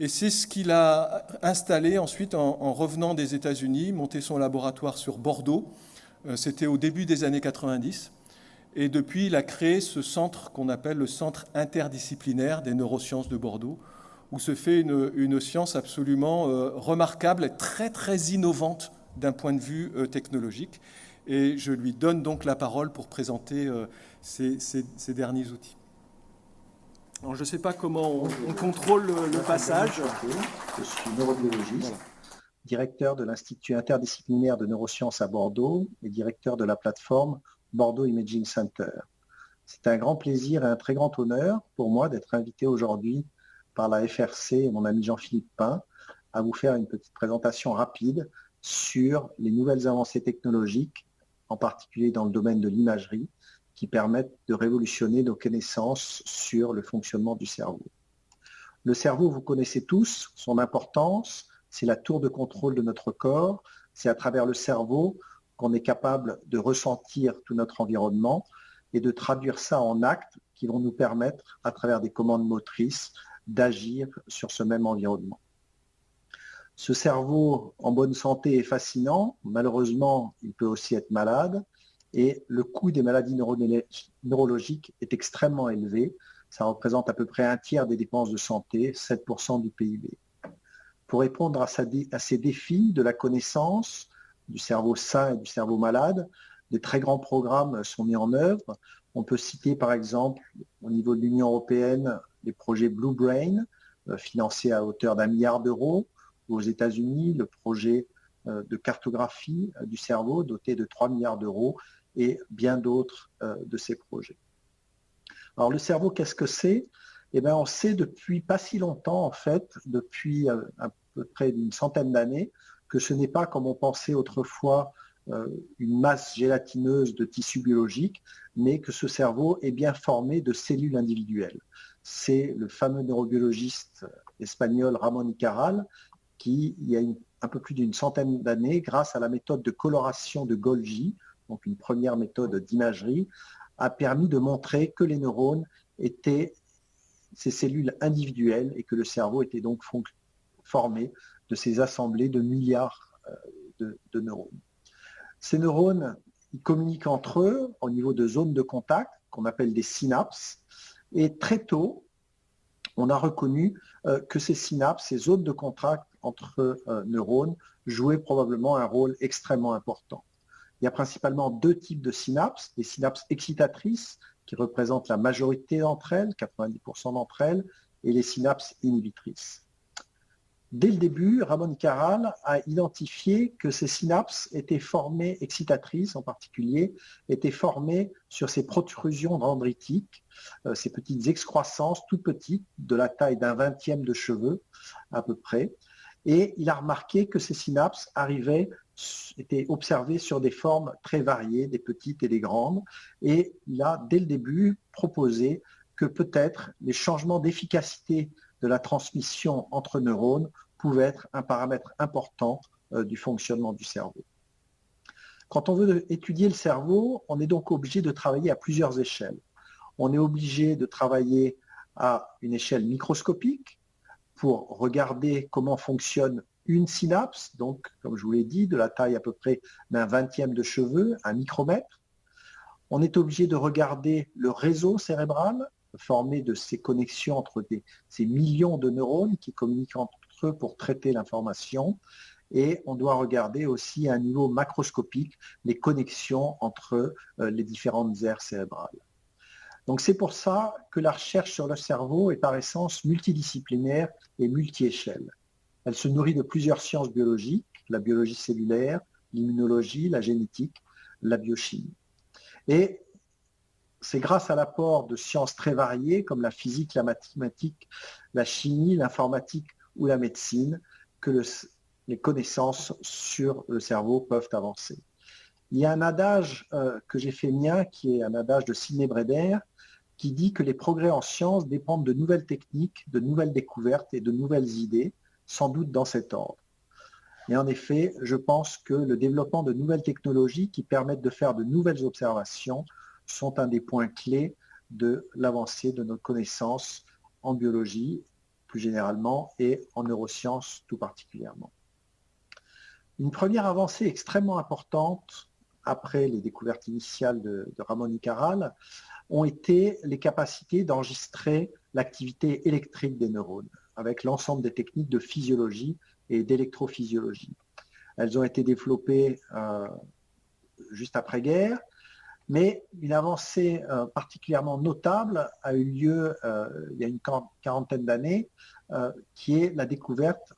[SPEAKER 7] Et c'est ce qu'il a installé ensuite en revenant des États-Unis, monté son laboratoire sur Bordeaux. C'était au début des années 90. Et depuis, il a créé ce centre qu'on appelle le Centre interdisciplinaire des neurosciences de Bordeaux, où se fait une science absolument remarquable et très, très innovante d'un point de vue technologique. Et je lui donne donc la parole pour présenter ces derniers outils. Alors, je ne sais pas comment on contrôle le passage.
[SPEAKER 8] Je suis neurobiologiste, directeur de l'Institut interdisciplinaire de neurosciences à Bordeaux et directeur de la plateforme Bordeaux Imaging Center. C'est un grand plaisir et un très grand honneur pour moi d'être invité aujourd'hui par la FRC et mon ami Jean-Philippe Pin à vous faire une petite présentation rapide sur les nouvelles avancées technologiques, en particulier dans le domaine de l'imagerie, qui permettent de révolutionner nos connaissances sur le fonctionnement du cerveau. Le cerveau, vous connaissez tous son importance, c'est la tour de contrôle de notre corps, c'est à travers le cerveau qu'on est capable de ressentir tout notre environnement et de traduire ça en actes qui vont nous permettre, à travers des commandes motrices, d'agir sur ce même environnement. Ce cerveau en bonne santé est fascinant, malheureusement il peut aussi être malade, et le coût des maladies neurologiques est extrêmement élevé. Ça représente à peu près un tiers des dépenses de santé, 7% du PIB. Pour répondre à ces défis de la connaissance du cerveau sain et du cerveau malade, de très grands programmes sont mis en œuvre. On peut citer par exemple au niveau de l'Union européenne les projets Blue Brain, financés à hauteur d'1 milliard d'euros, ou aux États-Unis le projet de cartographie du cerveau doté de 3 milliards d'euros, et bien d'autres de ces projets. Alors le cerveau, qu'est-ce que c'est? Eh bien, on sait depuis pas si longtemps, en fait, depuis à peu près une centaine d'années, que ce n'est pas comme on pensait autrefois une masse gélatineuse de tissu biologique, mais que ce cerveau est bien formé de cellules individuelles. C'est le fameux neurobiologiste espagnol Ramón y Cajal qui, il y a un peu plus d'une centaine d'années, grâce à la méthode de coloration de Golgi, donc une première méthode d'imagerie, a permis de montrer que les neurones étaient ces cellules individuelles et que le cerveau était donc formé de ces assemblées de milliards de neurones. Ces neurones, ils communiquent entre eux au niveau de zones de contact qu'on appelle des synapses, et très tôt, on a reconnu que ces synapses, ces zones de contact entre neurones, jouaient probablement un rôle extrêmement important. Il y a principalement deux types de synapses, les synapses excitatrices, qui représentent la majorité d'entre elles, 90% d'entre elles, et les synapses inhibitrices. Dès le début, Ramón y Cajal a identifié que ces synapses étaient formées, excitatrices en particulier, étaient formées sur ces protrusions dendritiques, ces petites excroissances toutes petites, de la taille d'un 20e de cheveux à peu près. Et il a remarqué que ces synapses étaient observées sur des formes très variées, des petites et des grandes. Et il a, dès le début, proposé que peut-être les changements d'efficacité de la transmission entre neurones pouvaient être un paramètre important du fonctionnement du cerveau. Quand on veut étudier le cerveau, on est donc obligé de travailler à plusieurs échelles. On est obligé de travailler à une échelle microscopique, pour regarder comment fonctionne une synapse, donc, comme je vous l'ai dit, de la taille à peu près d'un 20e de cheveux, 1 micromètre. On est obligé de regarder le réseau cérébral, formé de ces connexions entre ces millions de neurones qui communiquent entre eux pour traiter l'information. Et on doit regarder aussi à un niveau macroscopique les connexions entre les différentes aires cérébrales. Donc c'est pour ça que la recherche sur le cerveau est par essence multidisciplinaire et multi-échelle. Elle se nourrit de plusieurs sciences biologiques, la biologie cellulaire, l'immunologie, la génétique, la biochimie. Et c'est grâce à l'apport de sciences très variées comme la physique, la mathématique, la chimie, l'informatique ou la médecine que les connaissances sur le cerveau peuvent avancer. Il y a un adage que j'ai fait mien, qui est un adage de Sidney Bredder, qui dit que les progrès en sciences dépendent de nouvelles techniques, de nouvelles découvertes et de nouvelles idées, sans doute dans cet ordre. Et en effet, je pense que le développement de nouvelles technologies qui permettent de faire de nouvelles observations sont un des points clés de l'avancée de nos connaissances en biologie, plus généralement, et en neurosciences tout particulièrement. Une première avancée extrêmement importante après les découvertes initiales de Ramón y Cajal, ont été les capacités d'enregistrer l'activité électrique des neurones, avec l'ensemble des techniques de physiologie et d'électrophysiologie. Elles ont été développées juste après-guerre. Mais une avancée particulièrement notable a eu lieu il y a une quarantaine d'années, qui est la découverte,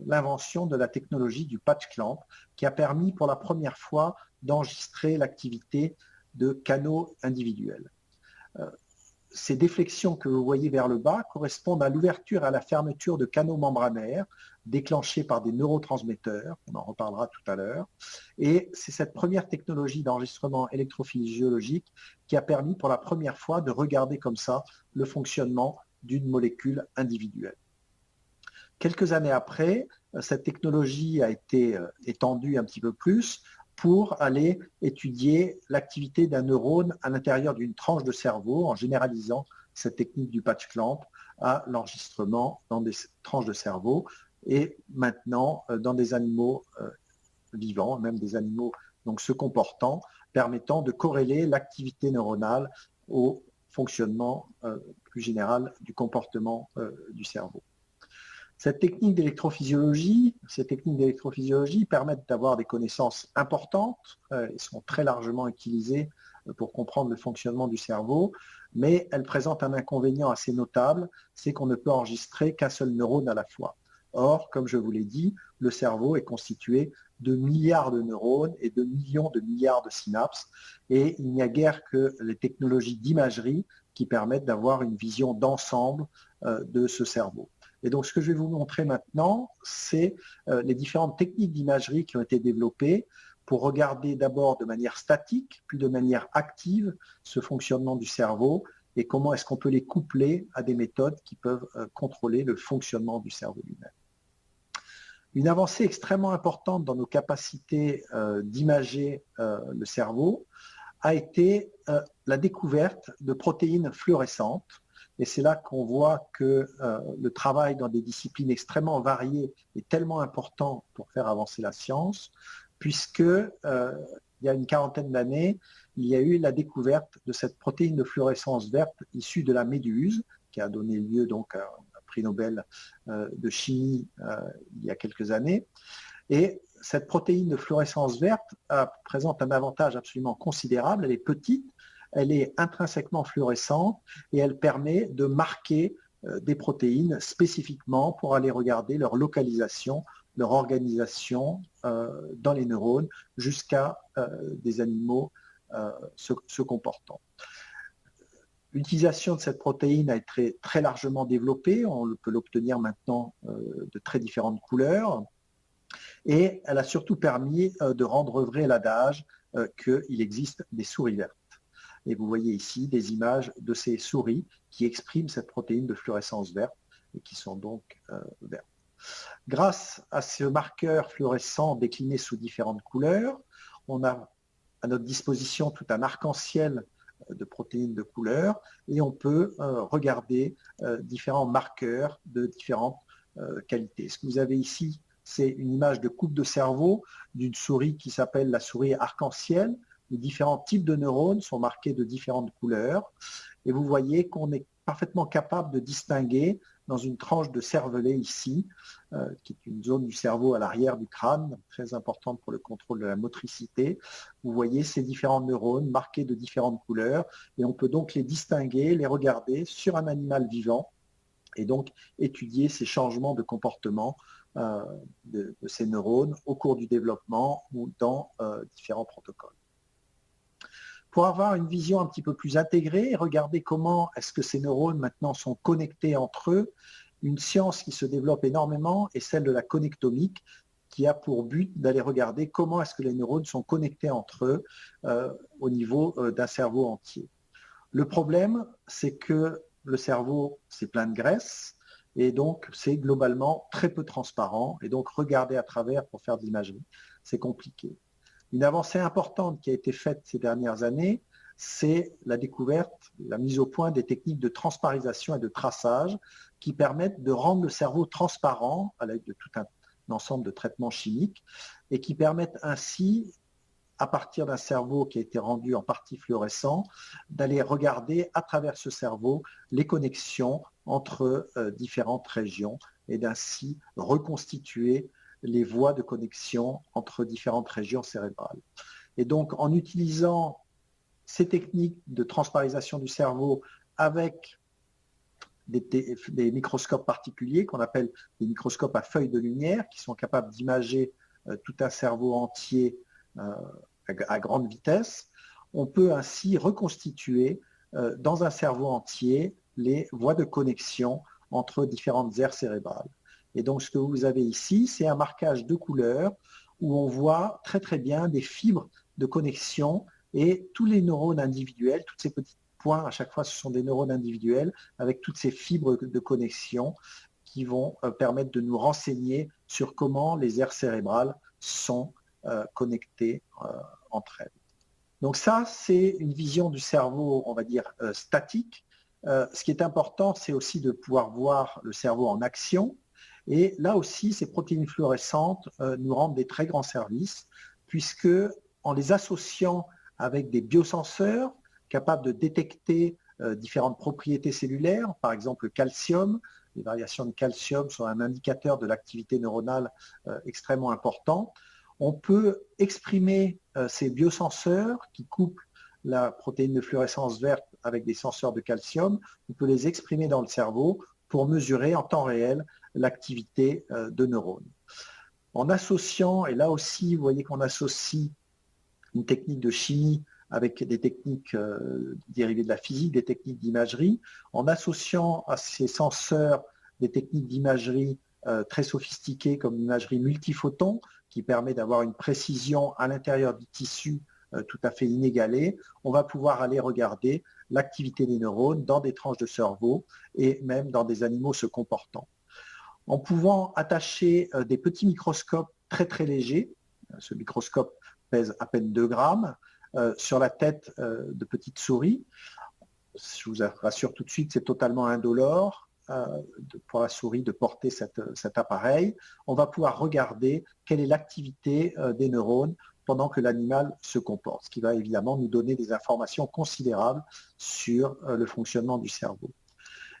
[SPEAKER 8] l'invention de la technologie du patch clamp, qui a permis pour la première fois d'enregistrer l'activité de canaux individuels. Ces déflexions que vous voyez vers le bas correspondent à l'ouverture et à la fermeture de canaux membranaires déclenchés par des neurotransmetteurs, on en reparlera tout à l'heure, et c'est cette première technologie d'enregistrement électrophysiologique qui a permis pour la première fois de regarder comme ça le fonctionnement d'une molécule individuelle. Quelques années après, cette technologie a été étendue un petit peu plus pour aller étudier l'activité d'un neurone à l'intérieur d'une tranche de cerveau en généralisant cette technique du patch clamp à l'enregistrement dans des tranches de cerveau et maintenant dans des animaux vivants, même des animaux donc se comportant, permettant de corréler l'activité neuronale au fonctionnement plus général du comportement du cerveau. Ces techniques d'électrophysiologie permettent d'avoir des connaissances importantes et sont très largement utilisées pour comprendre le fonctionnement du cerveau, mais elles présentent un inconvénient assez notable, c'est qu'on ne peut enregistrer qu'un seul neurone à la fois. Or, comme je vous l'ai dit, le cerveau est constitué de milliards de neurones et de millions de milliards de synapses, et il n'y a guère que les technologies d'imagerie qui permettent d'avoir une vision d'ensemble de ce cerveau. Et donc, ce que je vais vous montrer maintenant, c'est les différentes techniques d'imagerie qui ont été développées pour regarder d'abord de manière statique, puis de manière active, ce fonctionnement du cerveau et comment est-ce qu'on peut les coupler à des méthodes qui peuvent contrôler le fonctionnement du cerveau lui-même. Une avancée extrêmement importante dans nos capacités d'imager le cerveau a été la découverte de protéines fluorescentes. Et c'est là qu'on voit que le travail dans des disciplines extrêmement variées est tellement important pour faire avancer la science, puisque il y a une quarantaine d'années, il y a eu la découverte de cette protéine de fluorescence verte issue de la méduse, qui a donné lieu donc à un prix Nobel de chimie il y a quelques années. Et cette protéine de fluorescence verte présente un avantage absolument considérable. Elle est petite, elle est intrinsèquement fluorescente et elle permet de marquer des protéines spécifiquement pour aller regarder leur localisation, leur organisation dans les neurones jusqu'à des animaux se comportant. L'utilisation de cette protéine a été très largement développée, on peut l'obtenir maintenant de très différentes couleurs et elle a surtout permis de rendre vrai l'adage qu'il existe des souris vertes. Et vous voyez ici des images de ces souris qui expriment cette protéine de fluorescence verte et qui sont donc vertes. Grâce à ce marqueur fluorescent décliné sous différentes couleurs, on a à notre disposition tout un arc-en-ciel de protéines de couleurs et on peut regarder différents marqueurs de différentes qualités. Ce que vous avez ici, c'est une image de coupe de cerveau d'une souris qui s'appelle la souris arc-en-ciel. Les différents types de neurones sont marqués de différentes couleurs et vous voyez qu'on est parfaitement capable de distinguer dans une tranche de cervelet ici, qui est une zone du cerveau à l'arrière du crâne, très importante pour le contrôle de la motricité. Vous voyez ces différents neurones marqués de différentes couleurs et on peut donc les distinguer, les regarder sur un animal vivant et donc étudier ces changements de comportement de ces neurones au cours du développement ou dans différents protocoles. Pour avoir une vision un petit peu plus intégrée et regarder comment est-ce que ces neurones maintenant sont connectés entre eux, une science qui se développe énormément est celle de la connectomique, qui a pour but d'aller regarder comment est-ce que les neurones sont connectés entre eux au niveau d'un cerveau entier. Le problème, c'est que le cerveau, c'est plein de graisse, et donc c'est globalement très peu transparent, et donc regarder à travers pour faire de l'imagerie, c'est compliqué. Une avancée importante qui a été faite ces dernières années, c'est la découverte, la mise au point des techniques de transparisation et de traçage qui permettent de rendre le cerveau transparent à l'aide de tout un ensemble de traitements chimiques et qui permettent ainsi, à partir d'un cerveau qui a été rendu en partie fluorescent, d'aller regarder à travers ce cerveau les connexions entre différentes régions et d'ainsi reconstituer les voies de connexion entre différentes régions cérébrales. Et donc, en utilisant ces techniques de transparaisation du cerveau avec des microscopes particuliers qu'on appelle des microscopes à feuilles de lumière qui sont capables d'imager tout un cerveau entier à grande vitesse. On peut ainsi reconstituer dans un cerveau entier les voies de connexion entre différentes aires cérébrales. Et donc ce que vous avez ici, c'est un marquage de couleurs où on voit très très bien des fibres de connexion et tous les neurones individuels, toutes ces petits points, à chaque fois ce sont des neurones individuels avec toutes ces fibres de connexion qui vont permettre de nous renseigner sur comment les aires cérébrales sont connectées entre elles. Donc ça, c'est une vision du cerveau, on va dire, statique. Ce qui est important, c'est aussi de pouvoir voir le cerveau en action. Et là aussi, ces protéines fluorescentes nous rendent des très grands services, puisque en les associant avec des biosenseurs capables de détecter différentes propriétés cellulaires, par exemple le calcium, les variations de calcium sont un indicateur de l'activité neuronale extrêmement important. On peut exprimer ces biosenseurs qui couplent la protéine de fluorescence verte avec des senseurs de calcium, on peut les exprimer dans le cerveau pour mesurer en temps réel l'activité de neurones. En associant, et là aussi vous voyez qu'on associe une technique de chimie avec des techniques dérivées de la physique, des techniques d'imagerie, en associant à ces senseurs des techniques d'imagerie très sophistiquées comme l'imagerie multiphotons, qui permet d'avoir une précision à l'intérieur du tissu tout à fait inégalée, on va pouvoir aller regarder l'activité des neurones dans des tranches de cerveau et même dans des animaux se comportant. En pouvant attacher des petits microscopes très très légers, ce microscope pèse à peine 2 grammes, sur la tête de petites souris, je vous rassure tout de suite, c'est totalement indolore pour la souris de porter cet appareil. On va pouvoir regarder quelle est l'activité des neurones pendant que l'animal se comporte, ce qui va évidemment nous donner des informations considérables sur le fonctionnement du cerveau.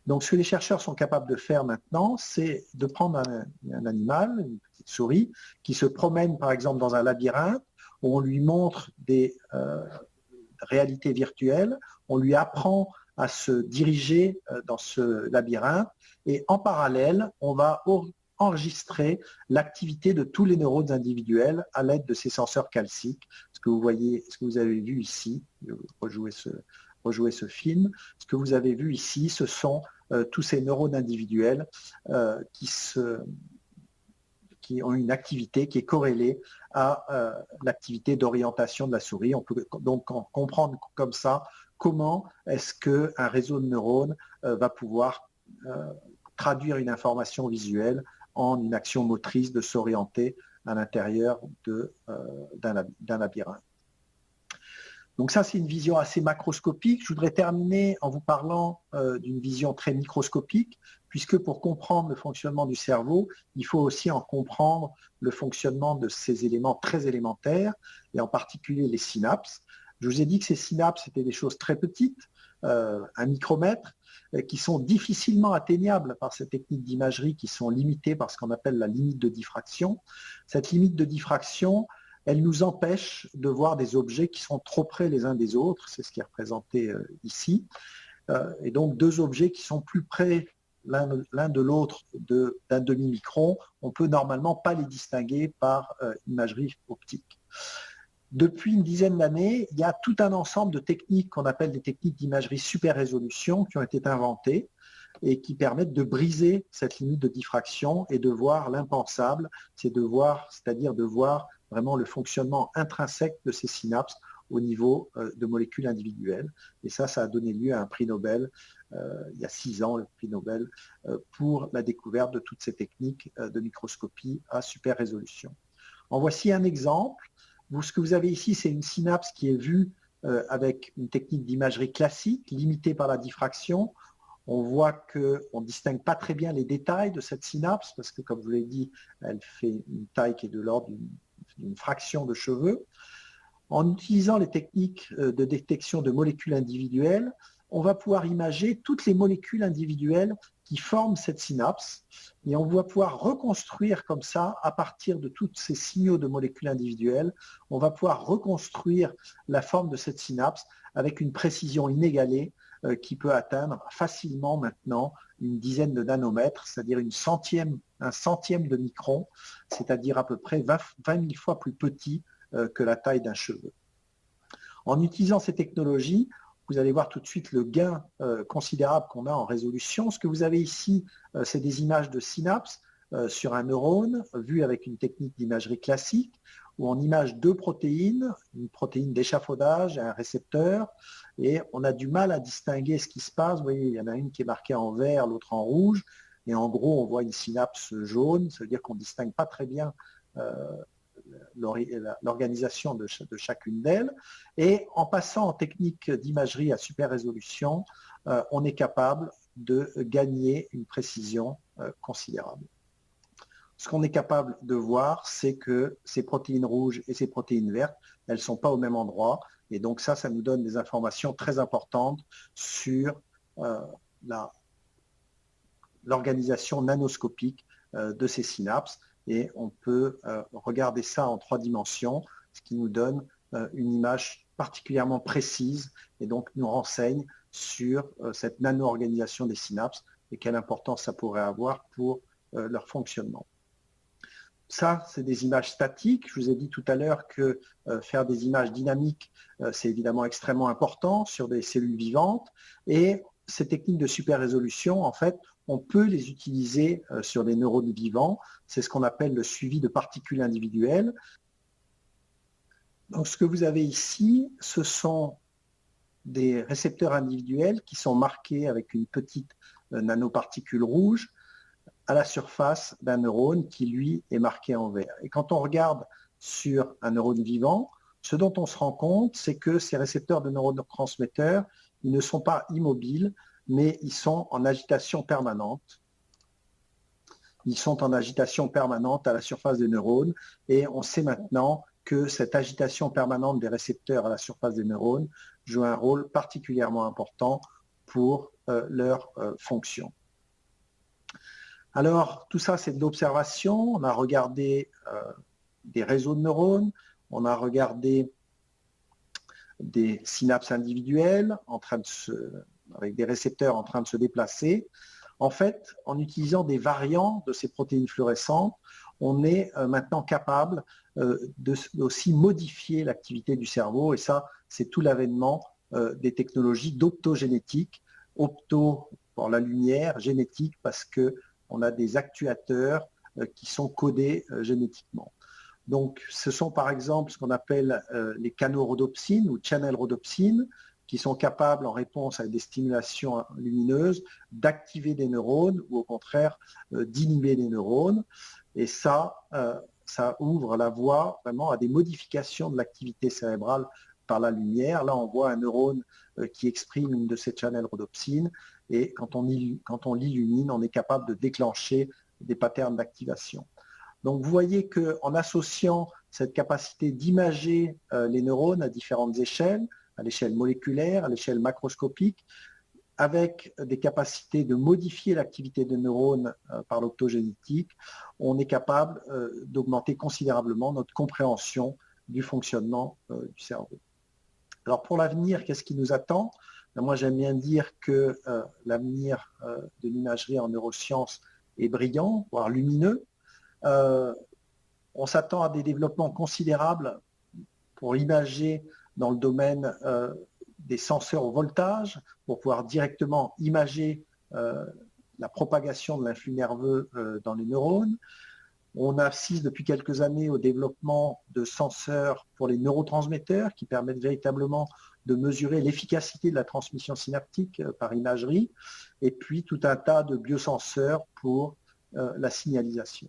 [SPEAKER 8] Donc ce que les chercheurs sont capables de faire maintenant, c'est de prendre un animal, une petite souris, qui se promène par exemple dans un labyrinthe, où on lui montre des réalités virtuelles, on lui apprend à se diriger dans ce labyrinthe, et en parallèle, on va enregistrer l'activité de tous les neurones individuels à l'aide de ces senseurs calciques. Ce que vous voyez, ce que vous avez vu ici, je vais rejouer ce film, ce que vous avez vu ici, ce sont tous ces neurones individuels qui ont une activité qui est corrélée à l'activité d'orientation de la souris. On peut donc comprendre comme ça comment est-ce qu'un réseau de neurones va pouvoir traduire une information visuelle en une action motrice de s'orienter à l'intérieur d'un labyrinthe. Donc ça, c'est une vision assez macroscopique. Je voudrais terminer en vous parlant d'une vision très microscopique, puisque pour comprendre le fonctionnement du cerveau, il faut aussi en comprendre le fonctionnement de ces éléments très élémentaires, et en particulier les synapses. Je vous ai dit que ces synapses étaient des choses très petites, 1 micromètre, qui sont difficilement atteignables par ces techniques d'imagerie qui sont limitées par ce qu'on appelle la limite de diffraction. Cette limite de diffraction, elle nous empêche de voir des objets qui sont trop près les uns des autres, c'est ce qui est représenté ici, et donc 2 objets qui sont plus près l'un de l'autre d'un demi-micron, on ne peut normalement pas les distinguer par imagerie optique. Depuis une dizaine d'années, il y a tout un ensemble de techniques qu'on appelle des techniques d'imagerie super résolution qui ont été inventées et qui permettent de briser cette limite de diffraction et de voir l'impensable, c'est-à-dire de voir vraiment le fonctionnement intrinsèque de ces synapses au niveau de molécules individuelles. Et ça a donné lieu à un prix Nobel, il y a 6 ans, le prix Nobel, pour la découverte de toutes ces techniques de microscopie à super résolution. En voici un exemple. Ce que vous avez ici, c'est une synapse qui est vue avec une technique d'imagerie classique, limitée par la diffraction. On voit qu'on ne distingue pas très bien les détails de cette synapse, parce que, comme je vous l'ai dit, elle fait une taille qui est de l'ordre d'une fraction de cheveux. En utilisant les techniques de détection de molécules individuelles, on va pouvoir imager toutes les molécules individuelles qui forment cette synapse et on va pouvoir reconstruire comme ça, à partir de tous ces signaux de molécules individuelles, on va pouvoir reconstruire la forme de cette synapse avec une précision inégalée qui peut atteindre facilement maintenant une dizaine de nanomètres, c'est-à-dire un centième de micron, c'est-à-dire à peu près 20 000 fois plus petit que la taille d'un cheveu. En utilisant ces technologies, vous allez voir tout de suite le gain considérable qu'on a en résolution. Ce que vous avez ici, c'est des images de synapses sur un neurone, vues avec une technique d'imagerie classique, où on image deux protéines, une protéine d'échafaudage et un récepteur, et on a du mal à distinguer ce qui se passe. Vous voyez, il y en a une qui est marquée en vert, l'autre en rouge, et en gros, on voit une synapse jaune, ça veut dire qu'on ne distingue pas très bien l'organisation de chacune d'elles. Et en passant en technique d'imagerie à super résolution, on est capable de gagner une précision considérable. Ce qu'on est capable de voir, c'est que ces protéines rouges et ces protéines vertes, elles ne sont pas au même endroit. Et donc ça nous donne des informations très importantes sur l'organisation nanoscopique de ces synapses. Et on peut regarder ça en 3 dimensions, ce qui nous donne une image particulièrement précise et donc nous renseigne sur cette nano-organisation des synapses et quelle importance ça pourrait avoir pour leur fonctionnement. Ça, c'est des images statiques. Je vous ai dit tout à l'heure que faire des images dynamiques, c'est évidemment extrêmement important sur des cellules vivantes. Et ces techniques de super résolution, en fait, on peut les utiliser sur des neurones vivants. C'est ce qu'on appelle le suivi de particules individuelles. Donc, ce que vous avez ici, ce sont des récepteurs individuels qui sont marqués avec une petite nanoparticule rouge à la surface d'un neurone qui, lui, est marqué en vert. Et quand on regarde sur un neurone vivant, ce dont on se rend compte, c'est que ces récepteurs de neurotransmetteurs, ils ne sont pas immobiles, mais ils sont en agitation permanente. Ils sont en agitation permanente à la surface des neurones et on sait maintenant que cette agitation permanente des récepteurs à la surface des neurones joue un rôle particulièrement important pour leur fonction. Alors, tout ça, c'est de l'observation. On a regardé des réseaux de neurones, on a regardé des synapses individuelles avec des récepteurs en train de se déplacer. En fait, en utilisant des variants de ces protéines fluorescentes, on est maintenant capable aussi modifier l'activité du cerveau. Et ça, c'est tout l'avènement des technologies d'optogénétique. Opto pour la lumière, génétique parce qu'on a des actuateurs qui sont codés génétiquement. Donc, ce sont par exemple ce qu'on appelle les canaux rhodopsines ou channel rhodopsines, qui sont capables, en réponse à des stimulations lumineuses, d'activer des neurones ou au contraire d'inhiber des neurones. Et ça ouvre la voie vraiment à des modifications de l'activité cérébrale par la lumière. Là, on voit un neurone qui exprime une de ces channels rhodopsines et quand on l'illumine, on est capable de déclencher des patterns d'activation. Donc, vous voyez qu'en associant cette capacité d'imager les neurones à différentes échelles, à l'échelle moléculaire, à l'échelle macroscopique, avec des capacités de modifier l'activité des neurones par l'optogénétique, on est capable d'augmenter considérablement notre compréhension du fonctionnement du cerveau. Alors pour l'avenir, qu'est-ce qui nous attend? Moi, j'aime bien dire que l'avenir de l'imagerie en neurosciences est brillant, voire lumineux. On s'attend à des développements considérables pour imager dans le domaine des senseurs au voltage, pour pouvoir directement imager la propagation de l'influx nerveux dans les neurones. On assiste depuis quelques années au développement de senseurs pour les neurotransmetteurs qui permettent véritablement de mesurer l'efficacité de la transmission synaptique par imagerie, et puis tout un tas de biosenseurs pour la signalisation.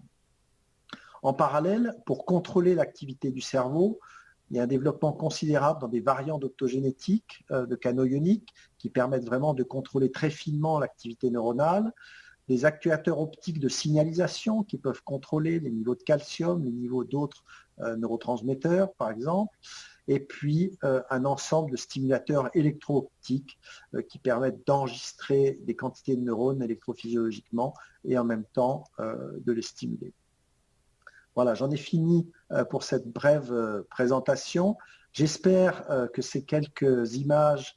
[SPEAKER 8] En parallèle, pour contrôler l'activité du cerveau, il y a un développement considérable dans des variants d'optogénétique de canaux ioniques qui permettent vraiment de contrôler très finement l'activité neuronale, des actuateurs optiques de signalisation qui peuvent contrôler les niveaux de calcium, les niveaux d'autres neurotransmetteurs, par exemple. et puis un ensemble de stimulateurs électro-optiques qui permettent d'enregistrer des quantités de neurones électrophysiologiquement et en même temps de les stimuler. Voilà, j'en ai fini pour cette brève présentation. J'espère que ces quelques images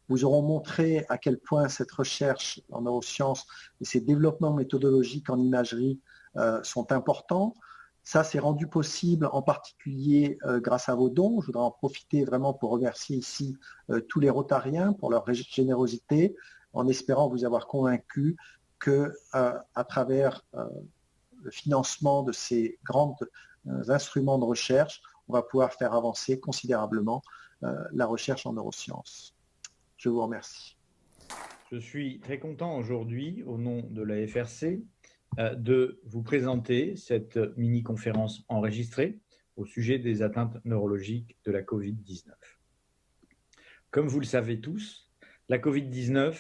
[SPEAKER 8] vous auront montré à quel point cette recherche en neurosciences et ces développements méthodologiques en imagerie sont importants. Ça s'est rendu possible en particulier grâce à vos dons. Je voudrais en profiter vraiment pour remercier ici tous les Rotariens pour leur générosité, en espérant vous avoir convaincu que à travers le financement de ces grands instruments de recherche, on va pouvoir faire avancer considérablement la recherche en neurosciences. Je vous remercie.
[SPEAKER 9] Je suis très content aujourd'hui, au nom de la FRC, de vous présenter cette mini-conférence enregistrée au sujet des atteintes neurologiques de la Covid-19. Comme vous le savez tous, la Covid-19,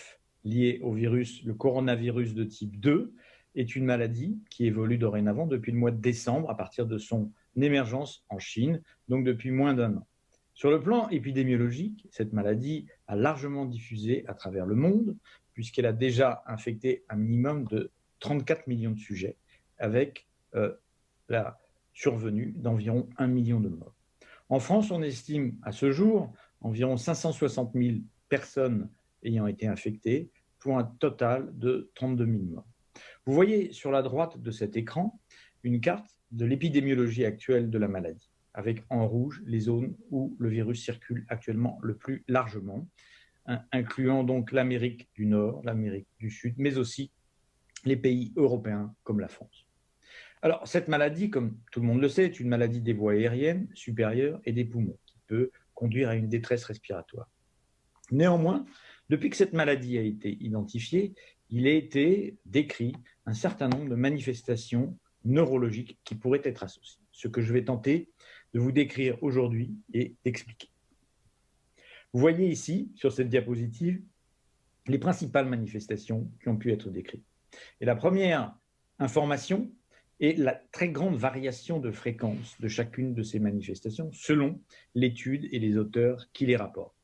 [SPEAKER 9] liée au virus, le coronavirus de type 2, est une maladie qui évolue dorénavant depuis le mois de décembre à partir de son émergence en Chine, donc depuis moins d'un an. Sur le plan épidémiologique, cette maladie a largement diffusé à travers le monde, puisqu'elle a déjà infecté un minimum de 34 millions de sujets, avec la survenue d'environ 1 million de morts. En France, on estime à ce jour environ 560 000 personnes ayant été infectées, pour un total de 32 000 morts. Vous voyez sur la droite de cet écran une carte de l'épidémiologie actuelle de la maladie, avec en rouge les zones où le virus circule actuellement le plus largement, incluant donc l'Amérique du Nord, l'Amérique du Sud, mais aussi les pays européens comme la France. Alors, cette maladie, comme tout le monde le sait, est une maladie des voies aériennes supérieures et des poumons, qui peut conduire à une détresse respiratoire. Néanmoins, depuis que cette maladie a été identifiée, il a été décrit un certain nombre de manifestations neurologiques qui pourraient être associées, ce que je vais tenter de vous décrire aujourd'hui et d'expliquer. Vous voyez ici, sur cette diapositive, les principales manifestations qui ont pu être décrites. Et la première information est la très grande variation de fréquence de chacune de ces manifestations selon l'étude et les auteurs qui les rapportent.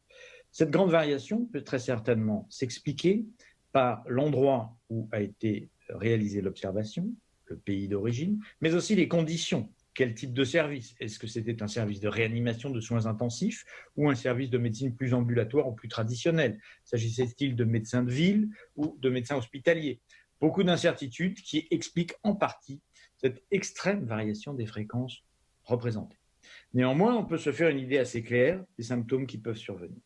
[SPEAKER 9] Cette grande variation peut très certainement s'expliquer par l'endroit où a été réalisée l'observation, le pays d'origine, mais aussi les conditions. Quel type de service? Est-ce que c'était un service de réanimation de soins intensifs ou un service de médecine plus ambulatoire ou plus traditionnel? S'agissait-il de médecins de ville ou de médecins hospitaliers? Beaucoup d'incertitudes qui expliquent en partie cette extrême variation des fréquences représentées. Néanmoins, on peut se faire une idée assez claire des symptômes qui peuvent survenir.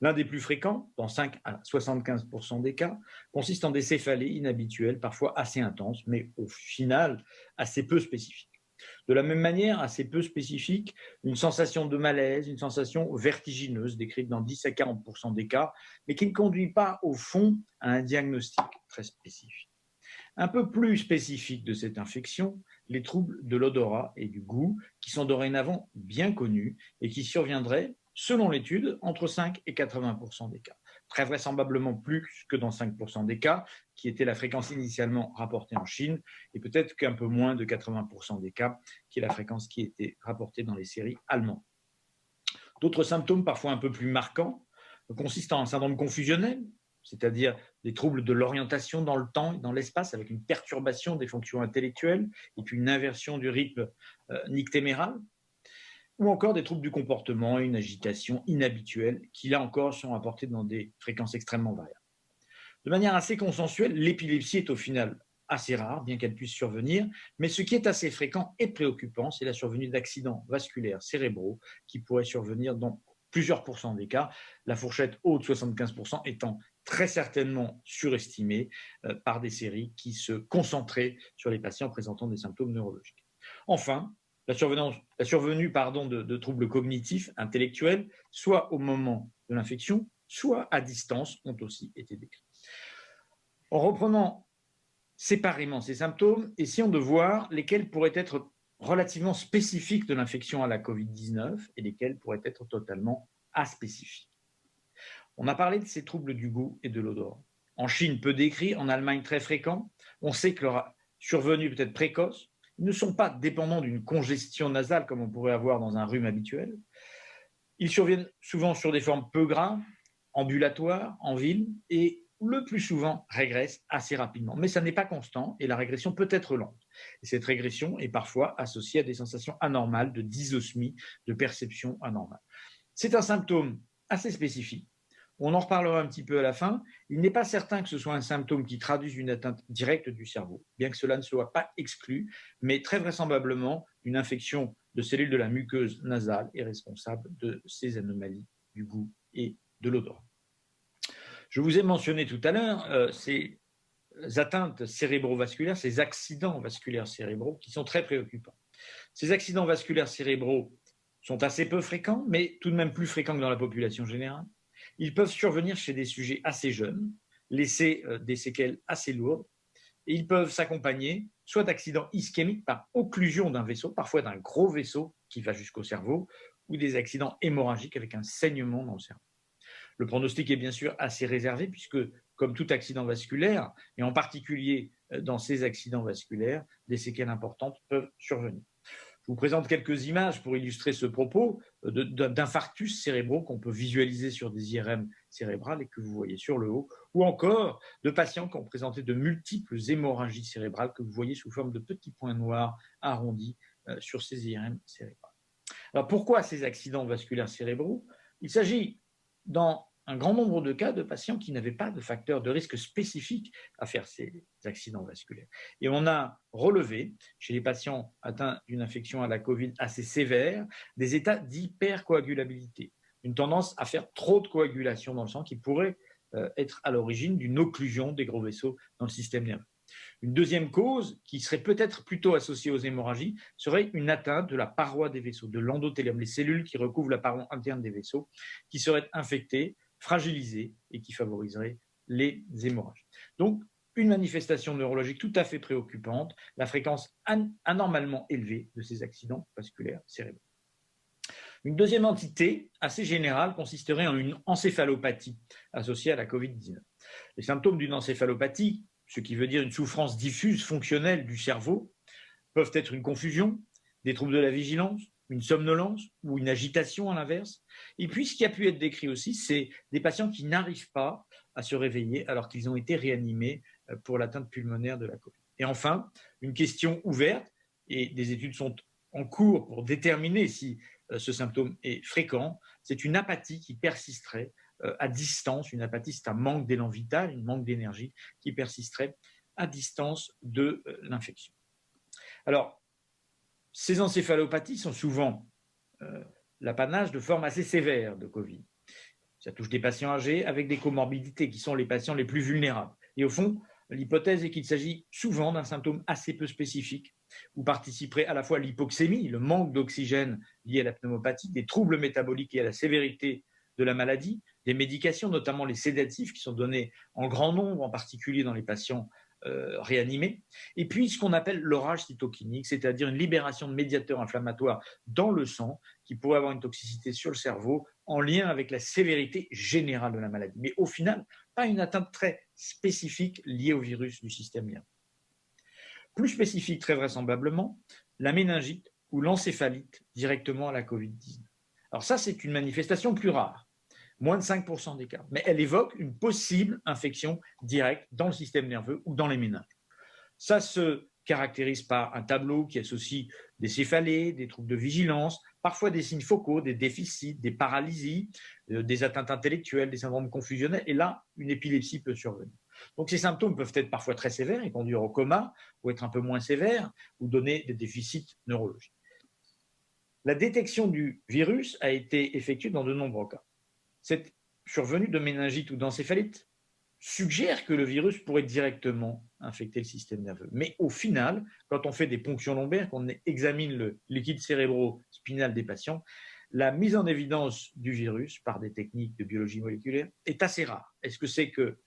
[SPEAKER 9] L'un des plus fréquents, dans 5 à 75% des cas, consiste en des céphalées inhabituelles, parfois assez intenses, mais au final assez peu spécifiques. De la même manière, assez peu spécifique, une sensation de malaise, une sensation vertigineuse, décrite dans 10 à 40% des cas, mais qui ne conduit pas au fond à un diagnostic très spécifique. Un peu plus spécifique de cette infection, les troubles de l'odorat et du goût, qui sont dorénavant bien connus et qui surviendraient, selon l'étude, entre 5 et 80% des cas. Très vraisemblablement plus que dans 5% des cas, qui était la fréquence initialement rapportée en Chine, et peut-être qu'un peu moins de 80% des cas, qui est la fréquence qui était rapportée dans les séries allemandes. D'autres symptômes, parfois un peu plus marquants, consistent en un syndrome confusionnel, c'est-à-dire des troubles de l'orientation dans le temps et dans l'espace, avec une perturbation des fonctions intellectuelles, et puis une inversion du rythme nictéméral, ou encore des troubles du comportement et une agitation inhabituelle qui, là encore, sont rapportés dans des fréquences extrêmement variables. De manière assez consensuelle, l'épilepsie est au final assez rare, bien qu'elle puisse survenir, mais ce qui est assez fréquent et préoccupant, c'est la survenue d'accidents vasculaires cérébraux qui pourraient survenir dans plusieurs pourcents des cas, la fourchette haute, 75%, étant très certainement surestimée par des séries qui se concentraient sur les patients présentant des symptômes neurologiques. Enfin, la survenue de troubles cognitifs, intellectuels, soit au moment de l'infection, soit à distance, ont aussi été décrits. En reprenant séparément ces symptômes, essayons de voir lesquels pourraient être relativement spécifiques de l'infection à la Covid-19 et lesquels pourraient être totalement aspécifiques. On a parlé de ces troubles du goût et de l'odorat. En Chine, peu décrits, en Allemagne, très fréquents. On sait que leur survenue peut être précoce, ne sont pas dépendants d'une congestion nasale comme on pourrait avoir dans un rhume habituel. Ils surviennent souvent sur des formes peu graves, ambulatoires, en ville, et le plus souvent régressent assez rapidement. Mais ça n'est pas constant et la régression peut être lente. Et cette régression est parfois associée à des sensations anormales de dysosmie, de perception anormale. C'est un symptôme assez spécifique. On en reparlera un petit peu à la fin. Il n'est pas certain que ce soit un symptôme qui traduise une atteinte directe du cerveau, bien que cela ne soit pas exclu, mais très vraisemblablement, une infection de cellules de la muqueuse nasale est responsable de ces anomalies du goût et de l'odorat. Je vous ai mentionné tout à l'heure ces atteintes cérébrovasculaires, ces accidents vasculaires cérébraux qui sont très préoccupants. Ces accidents vasculaires cérébraux sont assez peu fréquents, mais tout de même plus fréquents que dans la population générale. Ils peuvent survenir chez des sujets assez jeunes, laisser des séquelles assez lourdes, et ils peuvent s'accompagner soit d'accidents ischémiques par occlusion d'un vaisseau, parfois d'un gros vaisseau qui va jusqu'au cerveau, ou des accidents hémorragiques avec un saignement dans le cerveau. Le pronostic est bien sûr assez réservé puisque, comme tout accident vasculaire, et en particulier dans ces accidents vasculaires, des séquelles importantes peuvent survenir. Je vous présente quelques images pour illustrer ce propos d'infarctus cérébraux qu'on peut visualiser sur des IRM cérébrales et que vous voyez sur le haut, ou encore de patients qui ont présenté de multiples hémorragies cérébrales que vous voyez sous forme de petits points noirs arrondis sur ces IRM cérébrales. Alors pourquoi ces accidents vasculaires cérébraux? Il s'agit dans un grand nombre de cas de patients qui n'avaient pas de facteurs de risque spécifiques à faire ces accidents vasculaires. Et on a relevé, chez les patients atteints d'une infection à la Covid assez sévère, des états d'hypercoagulabilité, une tendance à faire trop de coagulation dans le sang qui pourrait être à l'origine d'une occlusion des gros vaisseaux dans le système nerveux. Une deuxième cause, qui serait peut-être plutôt associée aux hémorragies, serait une atteinte de la paroi des vaisseaux, de l'endothélium, les cellules qui recouvrent la paroi interne des vaisseaux, qui seraient infectées, fragilisées et qui favoriseraient les hémorragies. Donc, une manifestation neurologique tout à fait préoccupante, la fréquence anormalement élevée de ces accidents vasculaires cérébraux. Une deuxième entité assez générale consisterait en une encéphalopathie associée à la Covid-19. Les symptômes d'une encéphalopathie, ce qui veut dire une souffrance diffuse fonctionnelle du cerveau, peuvent être une confusion, des troubles de la vigilance, une somnolence ou une agitation à l'inverse. Et puis, ce qui a pu être décrit aussi, c'est des patients qui n'arrivent pas à se réveiller alors qu'ils ont été réanimés pour l'atteinte pulmonaire de la Covid. Et enfin, une question ouverte, et des études sont en cours pour déterminer si ce symptôme est fréquent, c'est une apathie qui persisterait à distance. Une apathie, c'est un manque d'élan vital, un manque d'énergie qui persisterait à distance de l'infection. Alors, ces encéphalopathies sont souvent l'apanage de formes assez sévères de Covid. Ça touche des patients âgés avec des comorbidités qui sont les patients les plus vulnérables. Et au fond, l'hypothèse est qu'il s'agit souvent d'un symptôme assez peu spécifique où participerait à la fois l'hypoxémie, le manque d'oxygène lié à la pneumopathie, des troubles métaboliques et à la sévérité de la maladie, des médications, notamment les sédatifs qui sont donnés en grand nombre, en particulier dans les patients réanimés, et puis ce qu'on appelle l'orage cytokinique, c'est-à-dire une libération de médiateurs inflammatoires dans le sang qui pourrait avoir une toxicité sur le cerveau en lien avec la sévérité générale de la maladie. Mais au final, pas une atteinte très spécifique liée au virus du système nerveux. Plus spécifique, très vraisemblablement, la méningite ou l'encéphalite directement à la Covid-19. Alors ça, c'est une manifestation plus rare, moins de 5% des cas, mais elle évoque une possible infection directe dans le système nerveux ou dans les méninges. Ça se caractérise par un tableau qui associe des céphalées, des troubles de vigilance, parfois des signes focaux, des déficits, des paralysies, des atteintes intellectuelles, des syndromes confusionnels, et là, une épilepsie peut survenir. Donc ces symptômes peuvent être parfois très sévères et conduire au coma, ou être un peu moins sévères, ou donner des déficits neurologiques. La détection du virus a été effectuée dans de nombreux cas. Cette survenue de méningite ou d'encéphalite suggère que le virus pourrait directement infecter le système nerveux. Mais au final, quand on fait des ponctions lombaires, qu'on examine le liquide cérébro-spinal des patients, la mise en évidence du virus par des techniques de biologie moléculaire est assez rare. Est-ce que c'est que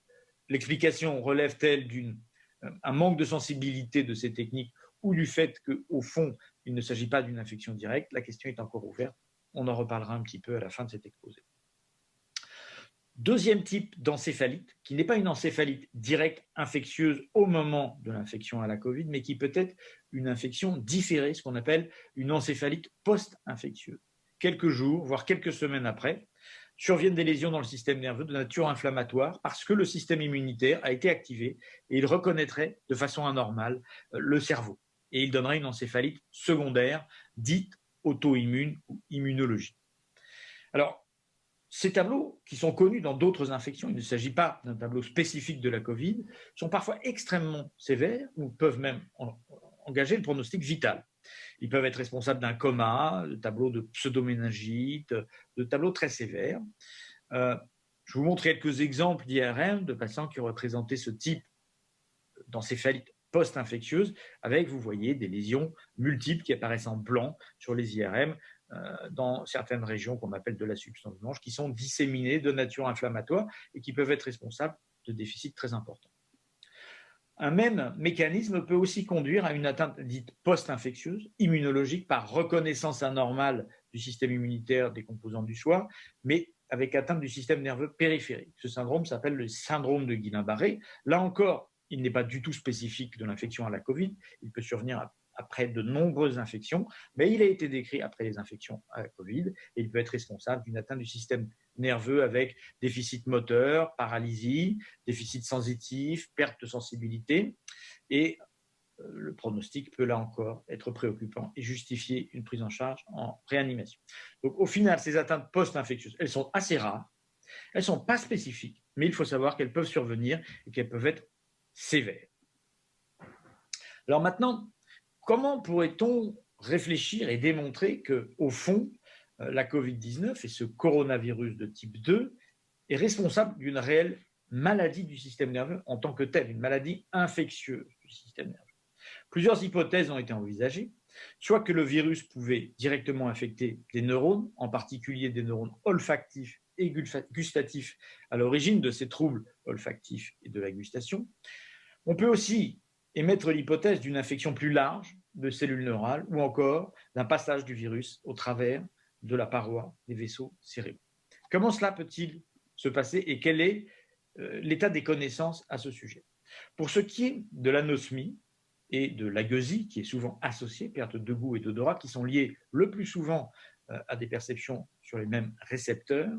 [SPEAKER 9] l'explication relève-t-elle d'un manque de sensibilité de ces techniques ou du fait qu'au fond, il ne s'agit pas d'une infection directe? La question est encore ouverte. On en reparlera un petit peu à la fin de cet exposé. Deuxième type d'encéphalite, qui n'est pas une encéphalite directe infectieuse au moment de l'infection à la Covid, mais qui peut être une infection différée, ce qu'on appelle une encéphalite post-infectieuse. Quelques jours, voire quelques semaines après, surviennent des lésions dans le système nerveux de nature inflammatoire parce que le système immunitaire a été activé et il reconnaîtrait de façon anormale le cerveau. Et il donnerait une encéphalite secondaire dite auto-immune ou immunologique. Alors, ces tableaux, qui sont connus dans d'autres infections, il ne s'agit pas d'un tableau spécifique de la Covid, sont parfois extrêmement sévères ou peuvent même engager le pronostic vital. Ils peuvent être responsables d'un coma, de tableaux de pseudoméningite, de tableaux très sévères. Je vous montre quelques exemples d'IRM de patients qui ont représenté ce type d'encéphalite post-infectieuse avec, vous voyez, des lésions multiples qui apparaissent en blanc sur les IRM dans certaines régions qu'on appelle de la substance blanche, qui sont disséminées de nature inflammatoire et qui peuvent être responsables de déficits très importants. Un même mécanisme peut aussi conduire à une atteinte dite post-infectieuse, immunologique, par reconnaissance anormale du système immunitaire des composants du soi, mais avec atteinte du système nerveux périphérique. Ce syndrome s'appelle le syndrome de Guillain-Barré. Là encore, il n'est pas du tout spécifique de l'infection à la Covid, il peut survenir après de nombreuses infections, mais il a été décrit après les infections à la Covid et il peut être responsable d'une atteinte du système nerveux avec déficit moteur, paralysie, déficit sensitif, perte de sensibilité et le pronostic peut là encore être préoccupant et justifier une prise en charge en réanimation. Donc au final, ces atteintes post-infectieuses, elles sont assez rares, elles ne sont pas spécifiques, mais il faut savoir qu'elles peuvent survenir et qu'elles peuvent être sévères. Alors maintenant, comment pourrait-on réfléchir et démontrer qu'au fond, la Covid-19 et ce coronavirus de type 2 est responsable d'une réelle maladie du système nerveux en tant que telle, une maladie infectieuse du système nerveux? Plusieurs hypothèses ont été envisagées, soit que le virus pouvait directement infecter des neurones, en particulier des neurones olfactifs et gustatifs à l'origine de ces troubles olfactifs et de la gustation. On peut aussi émettre l'hypothèse d'une infection plus large de cellules neurales ou encore d'un passage du virus au travers de la paroi des vaisseaux cérébraux. Comment cela peut-il se passer et quel est l'état des connaissances à ce sujet? Pour ce qui est de l'anosmie et de l'agueusie, qui est souvent associée, perte de goût et d'odorat, qui sont liées le plus souvent à des perceptions sur les mêmes récepteurs,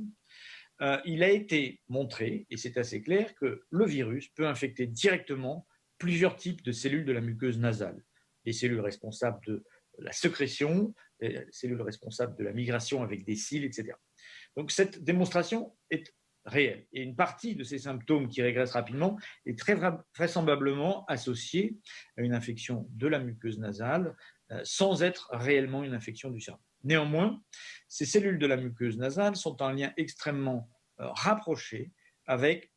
[SPEAKER 9] il a été montré, et c'est assez clair, que le virus peut infecter directement plusieurs types de cellules de la muqueuse nasale. Les cellules responsables de la sécrétion, les cellules responsables de la migration avec des cils, etc. Donc cette démonstration est réelle. Et une partie de ces symptômes qui régressent rapidement est très vraisemblablement associée à une infection de la muqueuse nasale sans être réellement une infection du cerveau. Néanmoins, ces cellules de la muqueuse nasale sont en lien extrêmement rapproché avec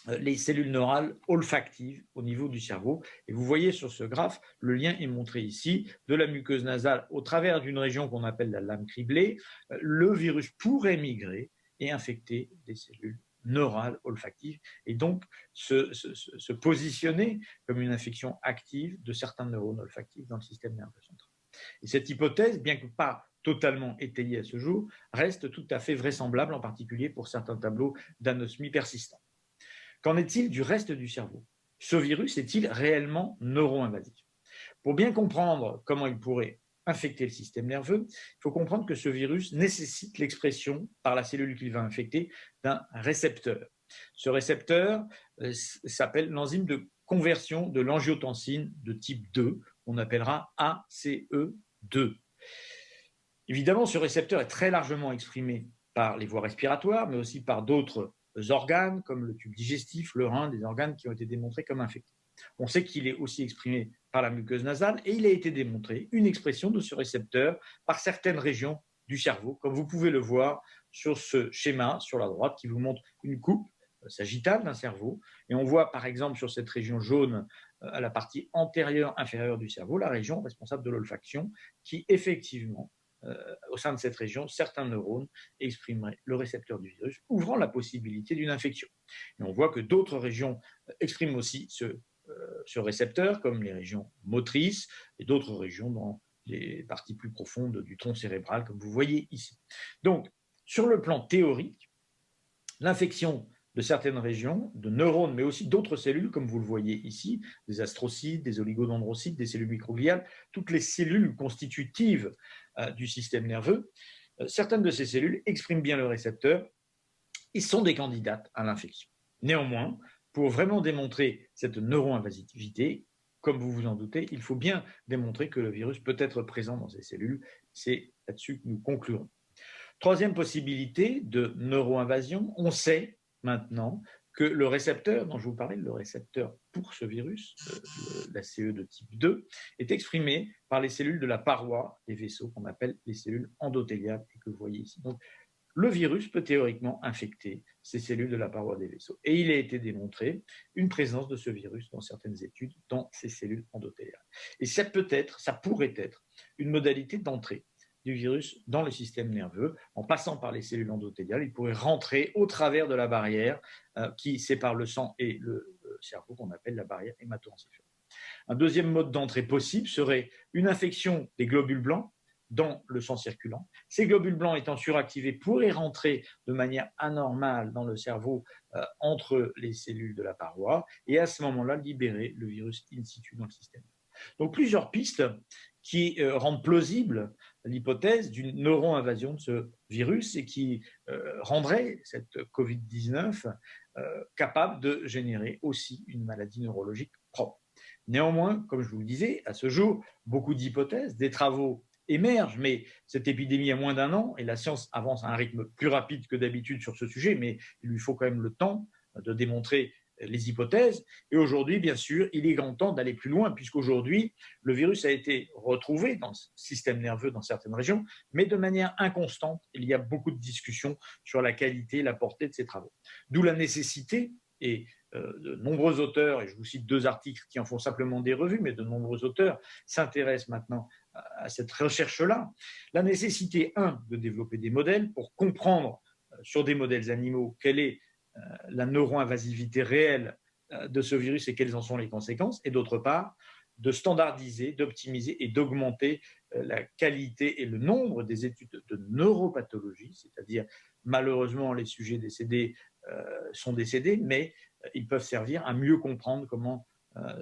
[SPEAKER 9] les cellules neurales olfactives au niveau du cerveau. Et vous voyez sur ce graphe, le lien est montré ici, de la muqueuse nasale au travers d'une région qu'on appelle la lame criblée. Le virus pourrait migrer et infecter des cellules neurales olfactives et donc se positionner comme une infection active de certains neurones olfactifs dans le système nerveux central. Et cette hypothèse, bien que pas totalement étayée à ce jour, reste tout à fait vraisemblable, en particulier pour certains tableaux d'anosmie persistante. Qu'en est-il du reste du cerveau? Ce virus est-il réellement neuro-invasif? Pour bien comprendre comment il pourrait infecter le système nerveux, il faut comprendre que ce virus nécessite l'expression par la cellule qu'il va infecter d'un récepteur. Ce récepteur s'appelle l'enzyme de conversion de l'angiotensine de type 2, qu'on appellera ACE2. Évidemment, ce récepteur est très largement exprimé par les voies respiratoires, mais aussi par d'autres organes, comme le tube digestif, le rein, des organes qui ont été démontrés comme infectés. On sait qu'il est aussi exprimé par la muqueuse nasale et il a été démontré une expression de ce récepteur par certaines régions du cerveau, comme vous pouvez le voir sur ce schéma sur la droite qui vous montre une coupe sagittale d'un cerveau. Et on voit par exemple sur cette région jaune à la partie antérieure inférieure du cerveau, la région responsable de l'olfaction qui effectivement au sein de cette région, certains neurones exprimeraient le récepteur du virus, ouvrant la possibilité d'une infection. Et on voit que d'autres régions expriment aussi ce récepteur, comme les régions motrices et d'autres régions dans les parties plus profondes du tronc cérébral, comme vous voyez ici. Donc, sur le plan théorique, l'infection de certaines régions, de neurones, mais aussi d'autres cellules, comme vous le voyez ici, des astrocytes, des oligodendrocytes, des cellules microgliales, toutes les cellules constitutives du système nerveux. Certaines de ces cellules expriment bien le récepteur et sont des candidates à l'infection. Néanmoins, pour vraiment démontrer cette neuroinvasivité, comme vous vous en doutez, il faut bien démontrer que le virus peut être présent dans ces cellules. C'est là-dessus que nous conclurons. Troisième possibilité de neuroinvasion, on sait maintenant que le récepteur dont je vous parlais, le récepteur pour ce virus, la CE de type 2, est exprimé par les cellules de la paroi des vaisseaux qu'on appelle les cellules endothéliales et que vous voyez ici. Donc, le virus peut théoriquement infecter ces cellules de la paroi des vaisseaux. Et il a été démontré une présence de ce virus dans certaines études dans ces cellules endothéliales. Et ça pourrait être une modalité d'entrée du virus dans le système nerveux. En passant par les cellules endothéliales, il pourrait rentrer au travers de la barrière qui sépare le sang et le cerveau, qu'on appelle la barrière hémato-encéphalique. Un deuxième mode d'entrée possible serait une infection des globules blancs dans le sang circulant. Ces globules blancs étant suractivés pourraient rentrer de manière anormale dans le cerveau entre les cellules de la paroi et à ce moment-là libérer le virus in situ dans le système. Donc plusieurs pistes qui rendent plausible l'hypothèse d'une neuroinvasion de ce virus et qui rendrait cette Covid-19 capable de générer aussi une maladie neurologique propre. Néanmoins, comme je vous le disais, à ce jour, beaucoup d'hypothèses, des travaux émergent, mais cette épidémie a moins d'1 an et la science avance à un rythme plus rapide que d'habitude sur ce sujet, mais il lui faut quand même le temps de démontrer les hypothèses. Et aujourd'hui, bien sûr, il est grand temps d'aller plus loin, puisqu'aujourd'hui, le virus a été retrouvé dans le système nerveux dans certaines régions, mais de manière inconstante. Il y a beaucoup de discussions sur la qualité et la portée de ces travaux. D'où la nécessité, et de nombreux auteurs, et je vous cite 2 articles qui en font simplement des revues, mais de nombreux auteurs s'intéressent maintenant à cette recherche-là. La nécessité, de développer des modèles pour comprendre sur des modèles animaux quelle est la neuroinvasivité réelle de ce virus et quelles en sont les conséquences, et d'autre part, de standardiser, d'optimiser et d'augmenter la qualité et le nombre des études de neuropathologie, c'est-à-dire malheureusement les sujets décédés sont décédés, mais ils peuvent servir à mieux comprendre comment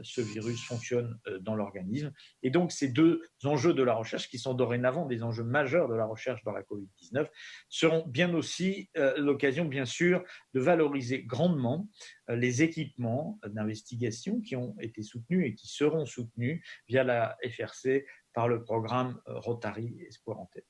[SPEAKER 9] ce virus fonctionne dans l'organisme. Et donc, ces 2 enjeux de la recherche, qui sont dorénavant des enjeux majeurs de la recherche dans la Covid-19, seront bien aussi l'occasion, bien sûr, de valoriser grandement les équipements d'investigation qui ont été soutenus et qui seront soutenus via la FRC par le programme Rotary Espoir en tête.